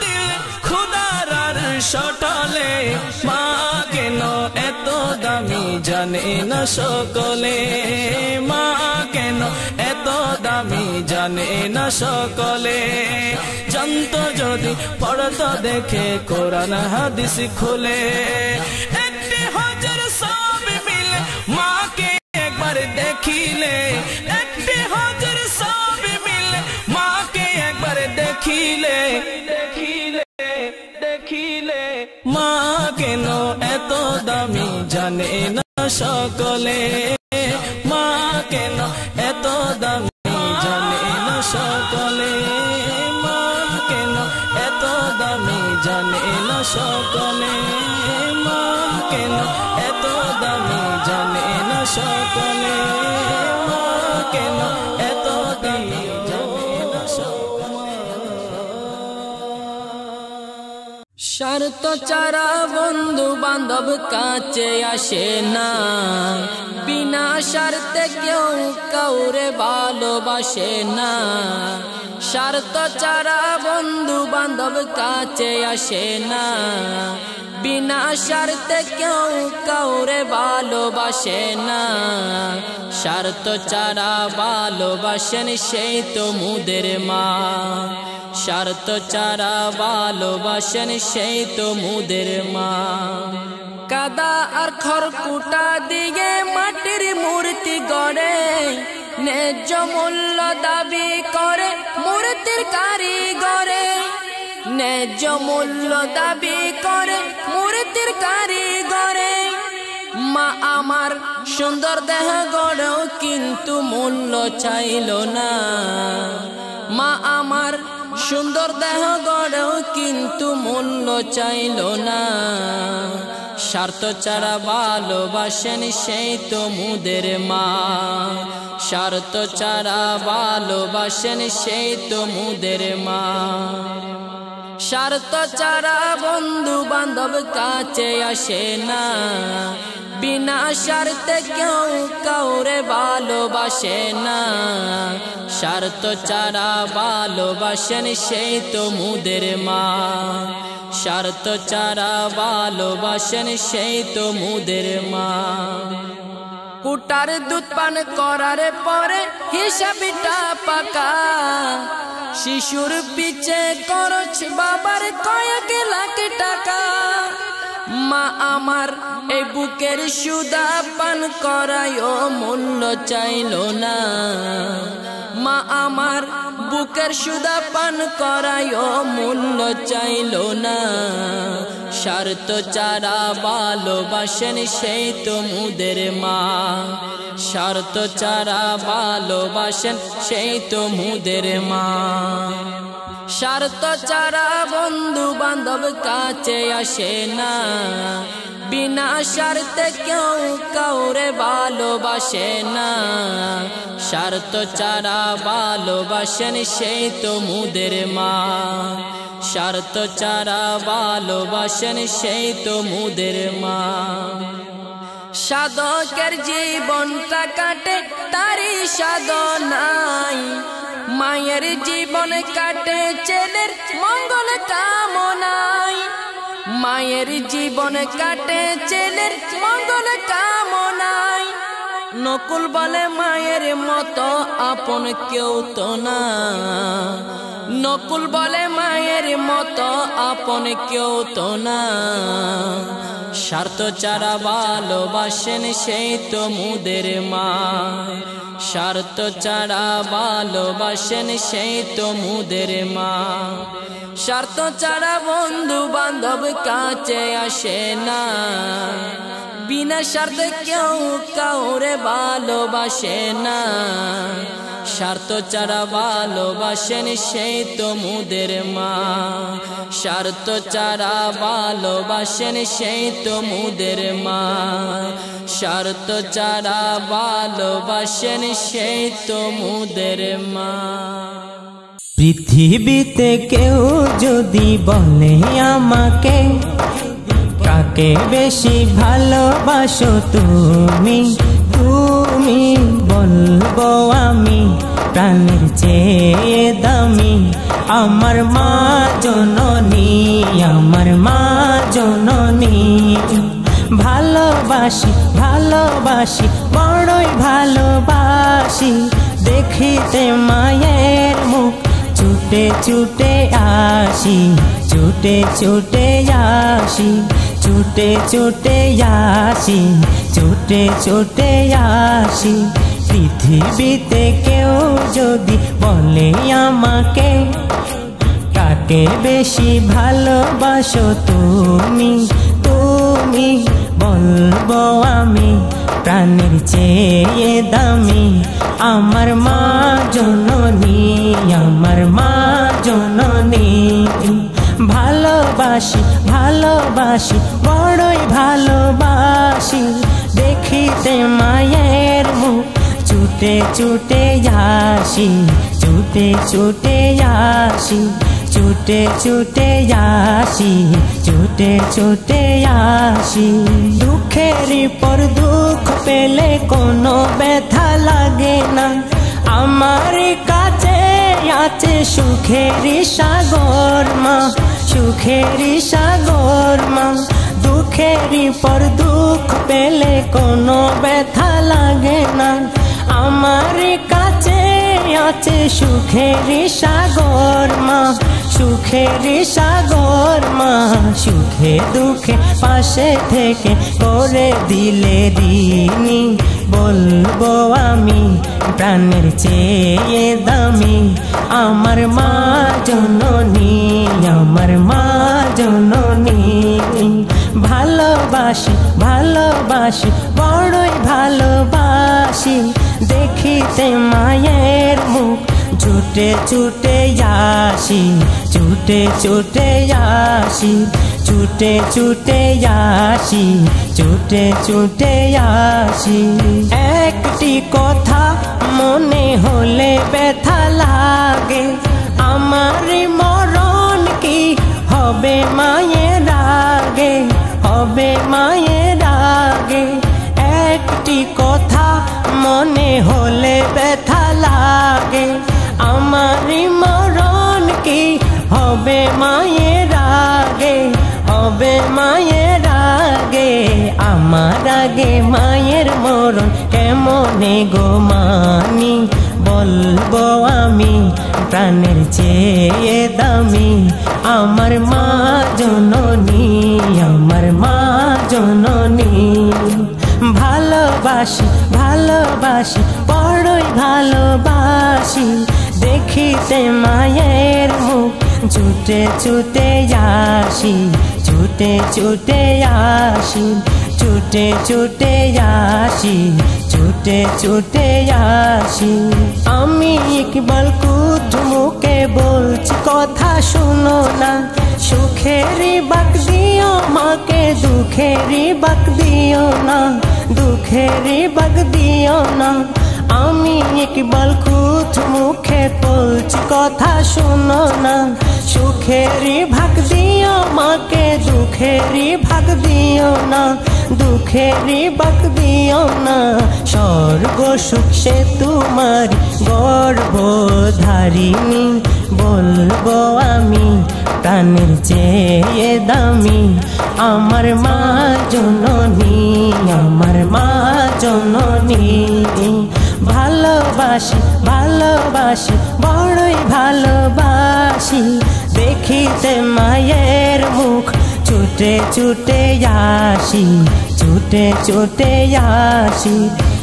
দিলে খোদার আর সটলে মা কেন এত দামি জানে না সকলে মা কেন এত দামি জানে না সকলে জানতো যদি পড়তো দেখে কোরআন হাদিস খুলে একটি হাজার সব মিলে মাকে একবার দেখিলে একটি হাজার সব মিলে মাকে একবার দেখিলে দেখিলে দেখিলে মা কেন এত দামি জানে না সকলে মা কেন এত দামি জানে না সকলে মা কেন এত দামি জানে না সকলে মা কেন এত দামি জানে না সকলে মা কেন এত দামি জানে না সকলে শর্ত চারা বন্ধু বান্ধব কাছে আসে না বিনা শর্তে কেউ কাউরে ভালোবাসে না শর্ত চারা বন্ধু বান্ধব কাছে আসে না বিনা শর্তে কেউ কাউরে ভালোবাসে না শর্ত চারা ভালোবাসেন সেই তো মুদের মা শর্ত চারা ভালোবাসেন সেই তো মুদের মা কাদা আর খড়কুটা দিয়ে মাটির মূর্তি গড়ে ন্যায্য মূল্য দাবি করে মূর্তির কারিগরে ন্যায্য মূল্য দাবি করে মূর্তির কারিগরে মা আমার সুন্দর দেহ গড়েও কিন্তু মূল্য চাইল না মা আমার সুন্দর দেহ গড়েও কিন্তু মূল্য চাইল না স্বার্থ ছাড়া ভালোবাসেন সেই তো মুদের মা স্বার্থ ছাড়া ভালোবাসেন সেই তো মুদের মা স্বার্থ ছাড়া বন্ধু বান্ধব কাছে আসে না বিনা স্বার্থে কেউ কাউরে ভালোবাসে না, স্বার্থ ছাড়া ভালোবাসেন সেই তো মুদের মা, স্বার্থ ছাড়া ভালোবাসেন সেই তো মুদের মা। কুটার দুধ পান করার পরে হিসাবটা পাকা, শিশুর পিছে খরচ বাবার কয়েক লাখ টাকা। মা আমার এই বুকের সুধা পান করায়ও মূল্য চাইল না, মা আমার বুকের সুধা পান করায়ও মূল্য চাইল না, স্বার্থ ছাড়া ভালোবাসেন সেই তো মুদের মা, স্বার্থ ছাড়া ভালোবাসেন সেই তো মুদের মা। স্বার্থ ছাড়া বন্ধু বান্ধব কাছে আসে না, বিনা স্বার্থে কেউ কাউরে ভালোবাসে না, স্বার্থ ছাড়া ভালোবাসেন সেই তো মুদের মা, স্বার্থ ছাড়া ভালোবাসেন সেই তো মুদের মা। সাধকের জীবনটা কাটে তারই সাধনায়, মায়ের জীবন কাটে ছেলের মঙ্গল কামনায়, মায়ের জীবন কাটে ছেলের মঙ্গল কামনায়। নকুল বলে মায়ের মতো আপন কেউ তো না, নকুল বলে মায়ের মতো আপন কেউ তো না, স্বার্থ ছাড়া ভালোবাসেন সেই তো মুদের মা, স্বার্থ ছাড়া ভালোবাসেন সেই তো মুদের মা। স্বার্থ ছাড়া বন্ধু বান্ধব কাছে আসে না, বিনা স্বার্থে কেউ কাউরে ভালোবাসে না, স্বার্থ ছাড়া ভালোবাসেন সেই তো মুদের মা, স্বার্থ ছাড়া ভালোবাসেন সেই তো মুদের মা, স্বার্থ ছাড়া ভালোবাসেন সেই তো মুদের মা। পৃথিবীতে কেউ যদি বলে আমাকে কাকে বেশি ভালোবাসো তুমি, তুমি বলবো আমি প্রাণের চেয়ে দামি আমার মা জননী, আমার মা জননী। ভালোবাসি ভালোবাসি বড়ই ভালোবাসি, দেখিতে মায়ের মুখ ছুটে ছুটে আসি, ছুটে ছুটে আসি, ছুটে ছুটে আসি, ছুটে ছুটে আসি। পৃথিবীতে কেউ যদি বলে আমাকে কাকে বেশি ভালোবাসো তুমি, তুমি বলবো আমি প্রাণের চেয়ে দামি আমার মা জননী, আমার মা জননী। ভালোবাসি ভালোবাসি বড়ই ভালোবাসি, দেখিতে মায়ের মুখ ছুটে ছুটে আসি, ছুটে ছুটে আসি, ছুটে ছুটে আসি, ছুটে ছুটে আসি। দুঃখের পর দুঃখ পেলে কোনো ব্যথা লাগে না, আমার কাছে আছে সুখের সাগর মা, সুখের সাগর মা। দুঃখের পর দুঃখ পেলে কোনো ব্যথা লাগে না, আমার কাছে আছে সুখের সাগর মা, সুখের সাগর মা। সুখে দুঃখে পাশে থেকে করে দিলে ঋণী, বলবো আমি প্রাণের চেয়ে দামি আমার মা জননী, আমার মা জননী। ভালোবাসি ভালোবাসি বড়ই ভালোবাসি, দেখিতে মায়ের মুখ ছুটে ছুটে আসি, ছুটে ছুটে আসি, ছুটে ছুটে আসি, ছুটে ছুটে আসি। একটি কথা মনে হলে ব্যথা লাগে, আমার মরণ কি হবে মায়ের আগে, হবে মায়ের আগে। মনে হলে ব্যথা লাগে আমারই মরণ কি হবে মায়ের আগে, হবে মায়ের আগে, আমার আগে মায়ের মরণ কেমনে গো মানি, বলবো আমি প্রাণের চেয়ে দামি আমার মা জননী, আমার মা জননী। ভালোবাসি ভালোবাসি বড়ই ভালোবাসি, দেখিতে মায়ের মুখ ছুটে ছুটে আসি, ছুটে ছুটে আসি, ছুটে ছুটে আসি, ছুটে ছুটে আসি। আমি ইকবাল কুঠু মুখে বলছি কথা শুনো না, সুখেরই বাক দিও মাকে, দুঃখেরই বাক দিও না, দুঃখেরই বাক দিও না। আমি ইকবাল কুঠু মুখে বলছি কথা শুনো না, সুখেরই ভাগ দিও মাকে, দুঃখেরই ভাগ দিও না, দুঃখেরই ভাগ দিও না। স্বর্গ সুখ সে তোমার গর্ভধারিণী, বলবো আমি প্রাণের চেয়ে দামি আমার মা জননী, আমার মা জননী। ভালোবাসি ভালোবাসি বড়ই ভালোবাসি, দেখিতে মায়ের মুখ ছুটে ছুটে আসি, ছুটে ছুটে আসি,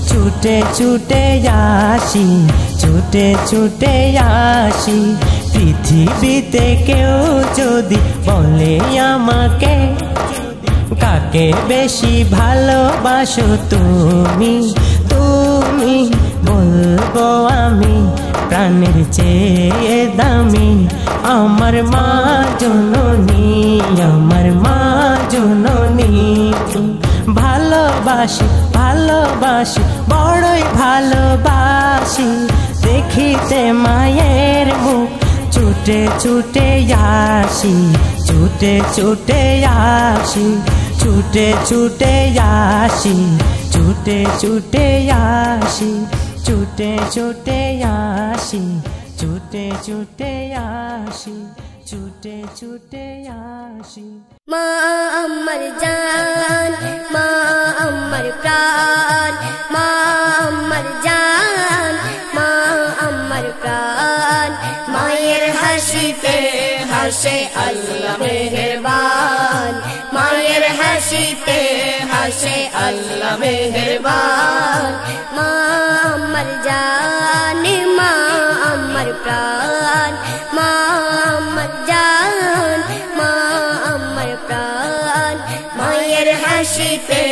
ছুটে ছুটে আসি, ছুটে ছুটে আসি। পৃথিবীতে কেউ যদি বলে আমাকে কাকে বেশি ভালোবাসো তুমি, তুমি বলবো আমি প্রাণের চেয়ে দামি আমার মা জননী, আমার মা জননী। ভালোবাসি ভালোবাসি বড়ই ভালোবাসি, দেখিতে মায়ের মুখ ছুটে ছুটে আসি, ছুটে ছুটে আসি, ছুটে ছুটে আসি, ছুটে ছুটে আসি, ছুটে ছুটে আসি, ছুটে ছুটে আসি, ছুটে ছুটে আসি। মা আমার জান, মা আমার প্রাণ, মা আমার জান, মা আমার প্রাণ। মায়ের হাসিতে হাসে আল্লাহ মেহেরবান, মায়ের হাসিতে হাসে আল্লাহ মেহেরবান। মা আমার জান, মা আমার প্রাণ, মা আমার জান, মা আমার প্রাণ। মায়ের হাসিতে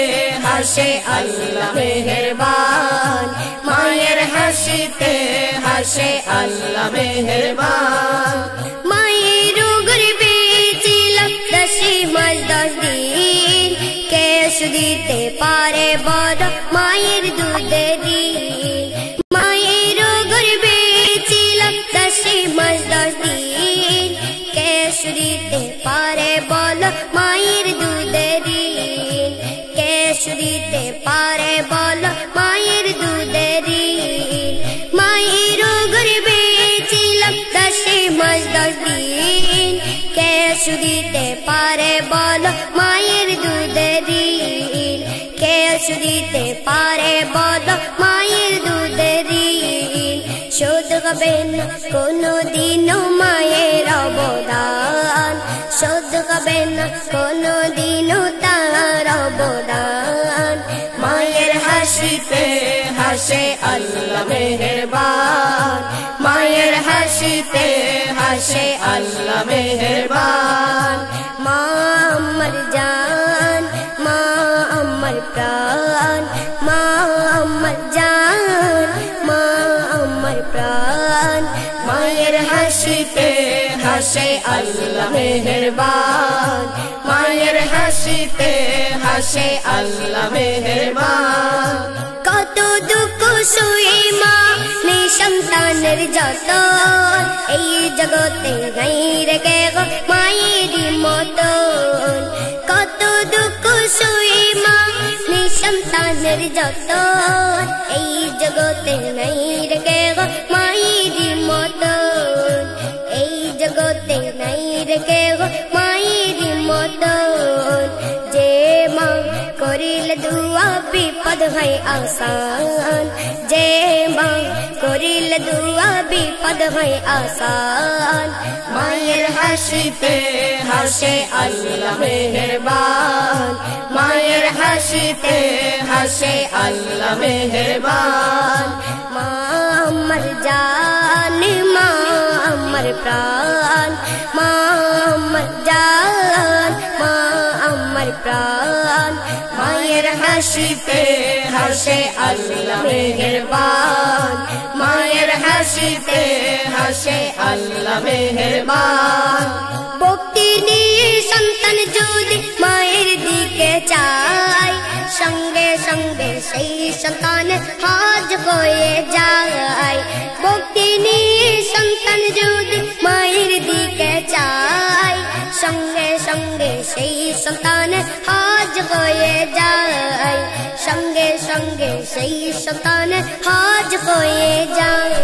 হাসে আল্লাহ মেহেরবান, মায়ের হাসিতে হাসে আল্লাহ মেহেরবান। মায়ের গর্ভে ছিলাম 10 মাস 10 দিন, কে দিতে পারে বড় মায়ের দুধের দিন। মায়ের গর্ভে ছিলাম 10 মাস 10 দিন, কে দিতে পারে বলো মায়ের দুধের দিন, কে দিতে পারে বলো মায়ের দুধের দিন। মায়ের গর্ভে ছিলাম 10 মাস 10 দিন, কে দিতে পারে বলো মায়ের দুধের দিন, কে দিতে পারে বলো মায়ের দুধের দিন। শোধ হবে না কোনো দিনও মায়ের অবদান, শোধ হবে না কোনো দিনও তার অবদান। মায়ের হাসিতে হাসে আল্লাহ মেহেরবান, মায়ের হাসিতে হাসে আল্লাহ মেহেরবান। মা আমার জান, মা আমার প্রাণ, মা আমার জান, মা আমার প্রাণ। মায়ের হাসিতে হাসে আল্লাহ মেহেরবান, মায়ের হাসিতে হাসে আল্লাহ মেহেরবান। কত দুঃখ শুয়ে মা নিঃসন্তানের যতন, এই জগতে নাই রেখে গো মায়েরই মতন। কত দুঃখ শুয়ে মা নিঃসন্তান সন্তানের যতন এই জগতে নাই রে কেগো মায়ের মতন এই জগতে নাই রে কেগো মায়ের মতন যে মা করিলে দুয়া বিপদ হয় আসান যে মা করিলে দুয়া বিপদ হয় আসান মায়ের হাসিতে হাসে আল্লাহ মেহেরবান মায়ের হাসিতে হাসে আল্লাহ মেহেরবান মা আমার জান মা আমার প্রাণ মা আমার জান মা আমার প্রাণ মায়ের হাসিতে হাসে আল্লাহ মেহেরবান মায়ের হাসিতে হাসে আল্লাহ মেহেরবান ভক্তি নিয়ে সন্তান যদি মায়ের দিকে চায় সঙ্গে সঙ্গে সেই সন্তান হজ হয়ে যায় ভক্তি নিয়ে সন্তান যদি মায়ের দিকে চায় সঙ্গে সঙ্গে সেই সন্তান হজ হয়ে যায় সঙ্গে সঙ্গে সেই সন্তান হজ হয়ে যায়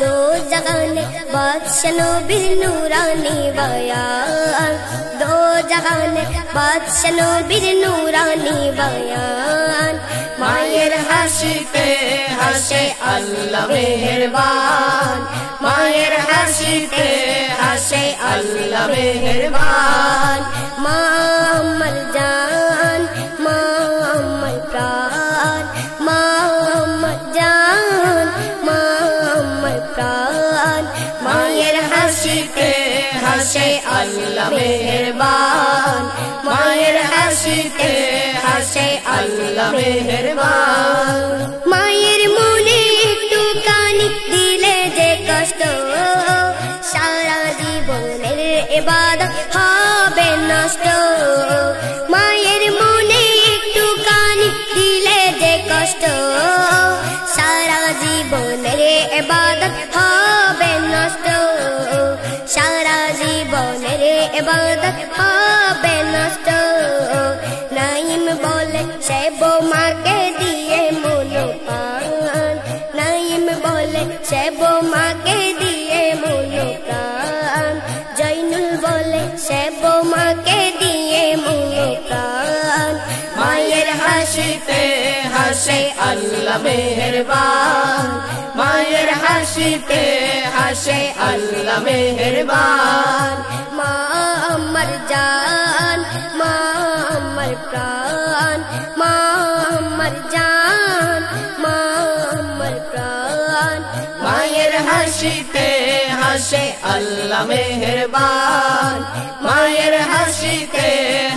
দো জাহানে বাদশা নবীর নূরানি বয়ান দো জাহানে বাদশা নবীর নূরানি বয়ান মায়ের হাসিতে হাসে আল্লাহ মেহেরবান মায়ের হাসিতে হাসে আল্লাহ মেহেরবান মা আমার জান মা আমার প্রাণ মা আমার জান মা আমার প্রাণ মায়ের হাসিতে হাসে আল্লাহ মেহেরবান মায়ের হাসিতে হাসে আল্লাহ মেহেরবান মায়ের মনে একটু কানি দিলে যে কষ্ট সারা জীবনের ইবাদত হবে নষ্ট মায়ের মনে একটু কানি দিলে যে কষ্ট সারা জীবনের ইবাদত হবে নষ্ট সারা জীবনের ইবাদত হবে নষ্ট নাইম বলে সে বোমাকে দিয়ে মনো প্রাণ নাইম বলে সে বোমাকে দিয়ে মনো প্রাণ জৈনুল বলে সে বোমাকে দিয়ে মনো প্রাণ মায়ের হাসিতে হাসে আল্লাহ মেহেরবান মায়ের হাসিতে হাসে আল্লাহ মেহেরবান মা আমার জান মা আমার প্রাণ মা আমার জান মা আমার প্রাণ মায়ের হাসিতে হাসে আল্লাহ মেহেরবান মায়ের হাসিতে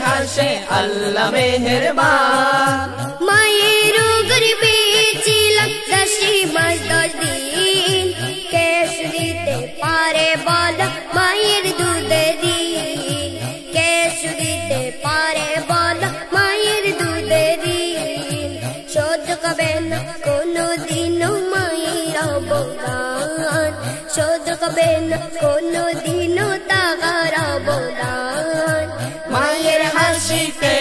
হাসে আল্লাহ মেহেরবান মায়ের গর্ভে ছিলাম 10 মাস 10 দিন কেস দিতে পারে বল মায়ের দুধ দিন কেস দিতে পারে বল মায়ের দুধ দিন সহ্য করবে না কোনো দিনও মায়ের অবদান সহ্য করবে না কোনো দিনও তাগার অবদান মায়ের হাসিতে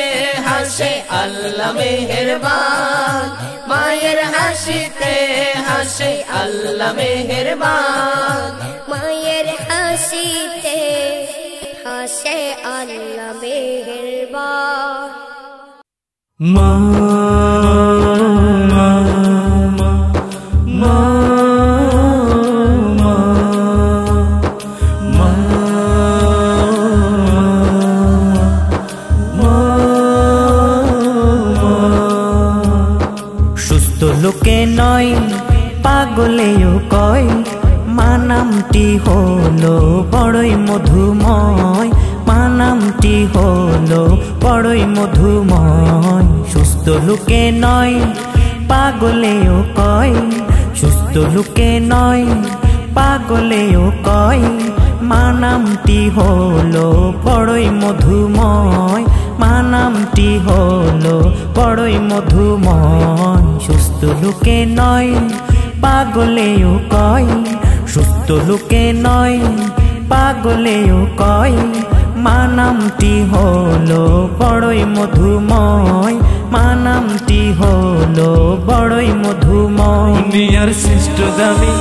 হাসে আল্লাহ মেহেরবান মায়ের হাসিতে হাসে আল্লাহ মেহেরবান মায়ের হাসিতে হাসে আল্লাহ মেহেরবান মা মা মা মা সুস্থ লোকে নয় পাগলেও কয় মা নামটি হলো বড়ই মধুময় মা নামটি হলো বড়ই মধুময় সুস্থ লোকে নয় পাগলেও কয় সুস্থ লোকে নয় পাগলেও কয় মা নামটি হলো বড়ই মধুময় মা নামটি হলো বড়ই মধুময় সুস্থ লোকে নয় পাগলেও কয় সুস্থ লোকে নয় পাগলেও কয় মা নামটি হলো বড়ই মধুময় মা নামটি হলো বড়ই মধুময়। দুনিয়ার শ্রেষ্ঠ দামি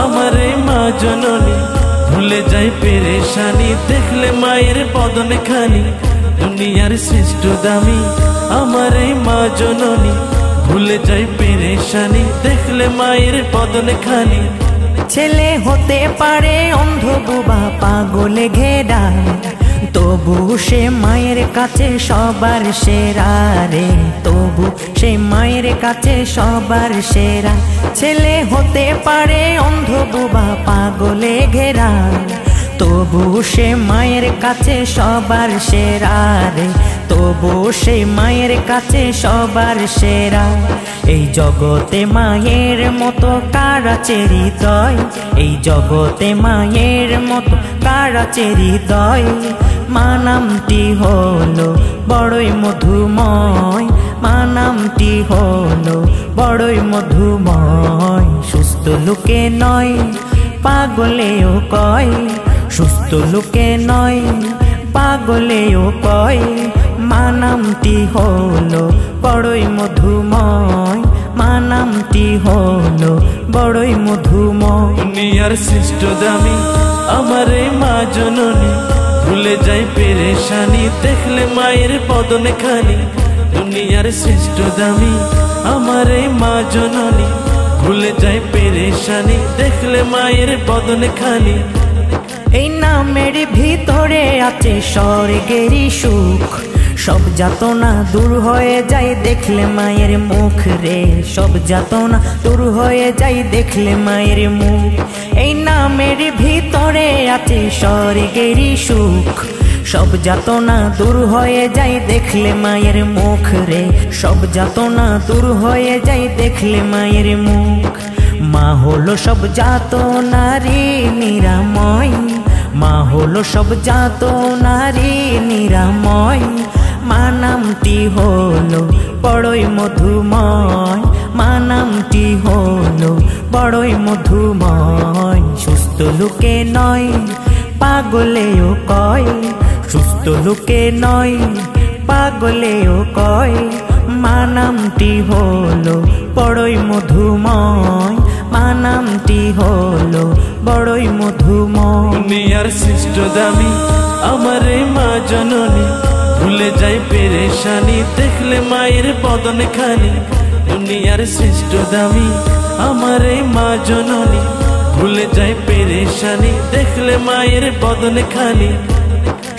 আমার এই মা জননী, ভুলে যাই পেরেশানি দেখলে মায়ের বদনে খানি। দুনিয়ার শ্রেষ্ঠ দামি আমার এই মা জননী, ভুলে যাই পেরেশানি দেখলে মায়ের বদনে খানি। ছেলে হতে পারে অন্ধ বোবা পাগলে ঘেরা, তবু সে মায়ের কাছে সবার সেরা রে, তবু সে মায়ের কাছে সবার সেরা। ছেলে হতে পারে অন্ধ বোবা পাগলে ঘেরা, তবু সে মায়ের কাছে সবার সেরা রে, তবু সে মায়ের কাছে সবার সেরা। এই জগতে মায়ের মতো কার আছে হৃদয়, এই জগতে মায়ের মতো কার আছে হৃদয়। মা নামটি হলো বড়ই মধুময়, মা নামটি হলো বড়ই মধুময়। সুস্থ লোকে নয় পাগলেও কয়, সুস্থ লোকে নয় পাগলেও কয়। মা নামটি হলো বড়ই মধুময়, মা নামটি হলো বড়ই মধুময়। দুনিয়ার শ্রেষ্ঠ দামি আমার এই মা জননী, ভুলে যাই পেরেশানি দেখলে মায়ের বদনে খানি। দুনিয়ার শ্রেষ্ঠ দামি আমার এই মা জননী, ভুলে যাই পেরেশানি দেখলে মায়ের বদনে খানি। এই নামের ভিতরে আছে স্বর্গেরই সুখ, সব যাতনা দূর হয়ে যায় দেখলে মায়ের মুখ রে, সব যাতনা দূর হয়ে যায় দেখলে মায়ের মুখ। এই নামের ভিতরে আছে স্বর্গেরই সুখ, সব যাতনা দূর হয়ে যায় দেখলে মায়ের মুখ রে, সব যাতনা দূর হয়ে যায় দেখলে মায়ের মুখ। মা হলো সব যাতনারই নিরাময়, মা হলো সব যাতনারই নিরাময়। মা নামটি হলো বড়ই মধুময়, মা নামটি হলো বড়ই মধুময়। সুস্থ লোকে নয় পাগলেও কয়, সুস্থ লোকে নয় পাগলেও কয়। মা নামটি হলো বড়ই মধুময়, মা নামটি হলো বড়ই মধুময়। দুনিয়ার শ্রেষ্ঠ দামি আমার এই মা জননী, ভুলে যাই পেরেশানি দেখলে মায়ের বদনে খানি। দুনিয়ার শ্রেষ্ঠ দামি আমার এই মা জননী, ভুলে যাই পেরেশানি দেখলে মায়ের বদনে খানি।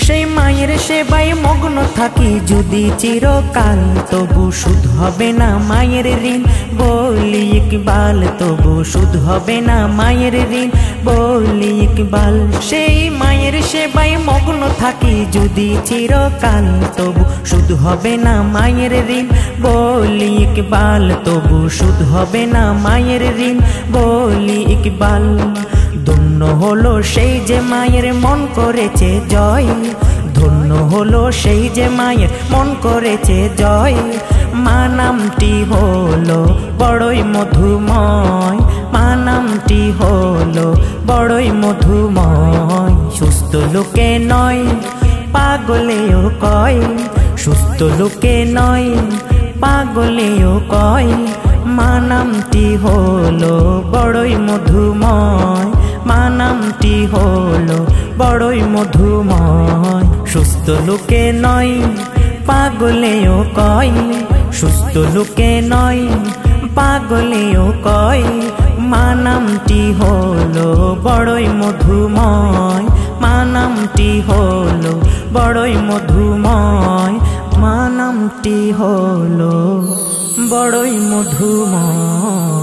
সেই মায়ের সেবায় মগ্ন থাকি যদি চিরকাল, তবু সুদ হবে না মায়ের ঋণ বলি ইকবাল, তবু সুদ হবে না মায়ের ঋণ বলি ইকবাল। সেই মায়ের সেবায় মগ্ন থাকি যদি চিরকাল, তবু সুদ হবে না মায়ের ঋণ বলি ইকবাল, তবু সুদ হবে না মায়ের ঋণ বলি ইকবাল। ধন্য হলো সেই যে মায়ের মন করেছে জয়, ধন্য হলো সেই যে মায়ের মন করেছে জয়। মা নামটি হলো বড়ই মধুময়, মা নামটি হলো বড়ই মধুময়। সুস্থ লোকে নয় পাগলেও কয়, সুস্থ লোকে নয় পাগলেও কয়। মা নামটি হলো বড়ই মধুময়, মা নামটি হলো বড়ই মধুময়। সুস্থ লোকে নয় পাগলেও কয়, সুস্থ লোকে নয় পাগলেও কয়। মা নামটি হলো বড়ই মধুময়, মা নামটি হলো বড়ই মধুময়, মা নামটি হলো বড়ই মধুময়।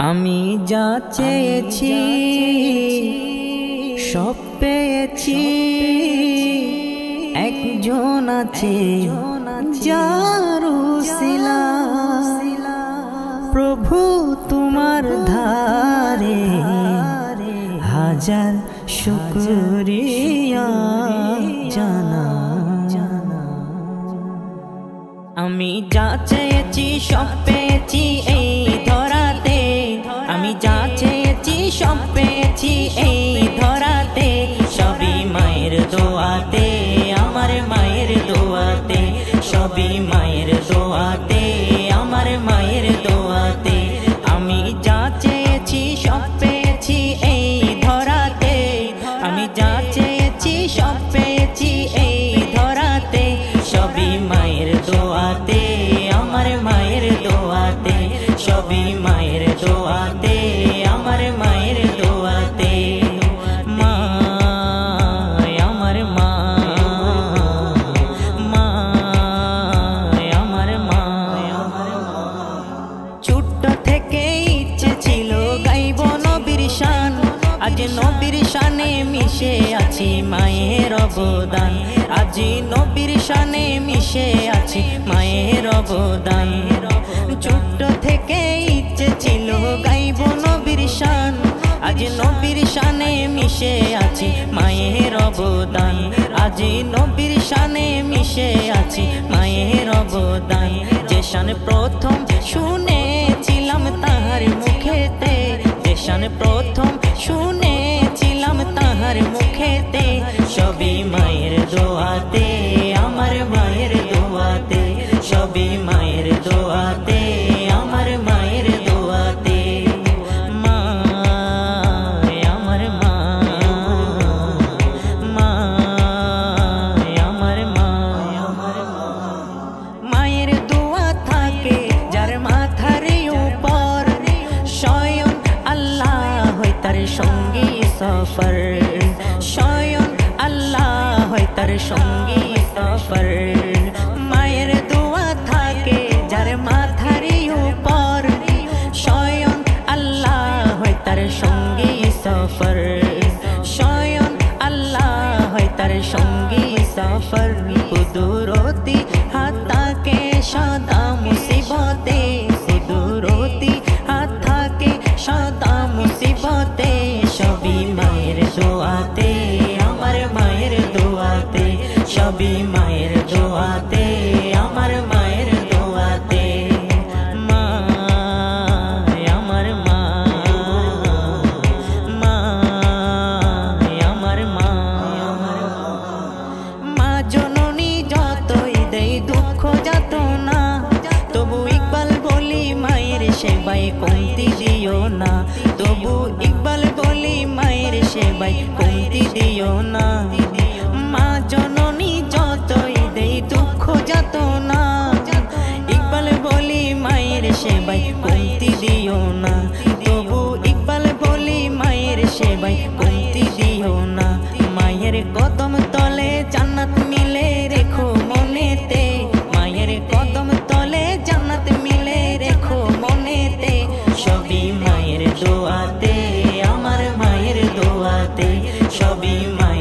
আমি যা চেয়েছি সব পেয়েছি, একজন আছে যার উসিলায় প্রভু তোমার ধারে হাজার শুকরিয়া জানা। আমি যা চেয়েছি সব পেয়েছি এই ধরাতে, আমি যা চেয়েছি সব পেয়েছি এই ধরাতে, সবই মায়ের দোয়াতে, আমার মায়ের দোয়াতে, সব বেশি মায়ের অবদান, আজি নবীর শানে মিশে আছি মায়ের অবদান। ছোট্ট থেকে ইচ্ছে ছিল গাইব নবীর শান, আজ নবীর শানে মিশে আছি মায়ের অবদান, আজি নবীর শানে মিশে আছি মায়ের অবদান। যে শান প্রথম শুনেছিলাম তাহার মুখেতে, যে শান প্রথম শুনেছিলাম তাহার মুখেতে, সবই মায়ের দোয়াতে, আমার মায়ের দোয়াতে, সবই মায়ের দোয়াতে, আমার মায়ের দোয়াতে। মা আমার মা, মা আমার মা, মায়ের দোয়া থাকে যার মাথার উপর, স্বয়ং আল্লাহ হয় তার সঙ্গী সফর, স্বয়ং আল্লাহ হয় তার সঙ্গী সফর। মায়ের দোয়া থাকে যার মাথার উপর, স্বয়ং আল্লাহ হয় তার সঙ্গী সফর, স্বয়ং আল্লাহ হয় তার সঙ্গী সফর। কুদরতি হাত থাকে সদা মুসিবতে, কুদরতি হাত থাকে সদা মুসিবতে, সবই মায়ের দোয়াতে, আমার মায়ের দোয়াতে, সবই মায়ের দোয়াতে, আমার মায়ের দোয়াতে। মা আমার মা, মা আমার মা, মা জননী যতই দেই দুঃখ যাতনা, তবু ইকবাল বলি মায়ের সেবায় কমতি দিও না, তবু ইকবাল বলি মায়ের সেবায় কমতি দিও না। মা জননী যতই দেই দুঃখ যাতনা, ইকবাল বলি মায়ের সেবায় কমতি দিও না, তবু ইকবাল বলি মায়ের সেবায় কমতি দিও না। মায়ের কদম তলে জান্নাত মিলে রেখো মনেতে, মায়ের কদম তলে জান্নাত মিলে রেখো মনেতে, সবই মায়ের দোয়াতে, আমার মায়ের দোয়াতে, সবই মায়ের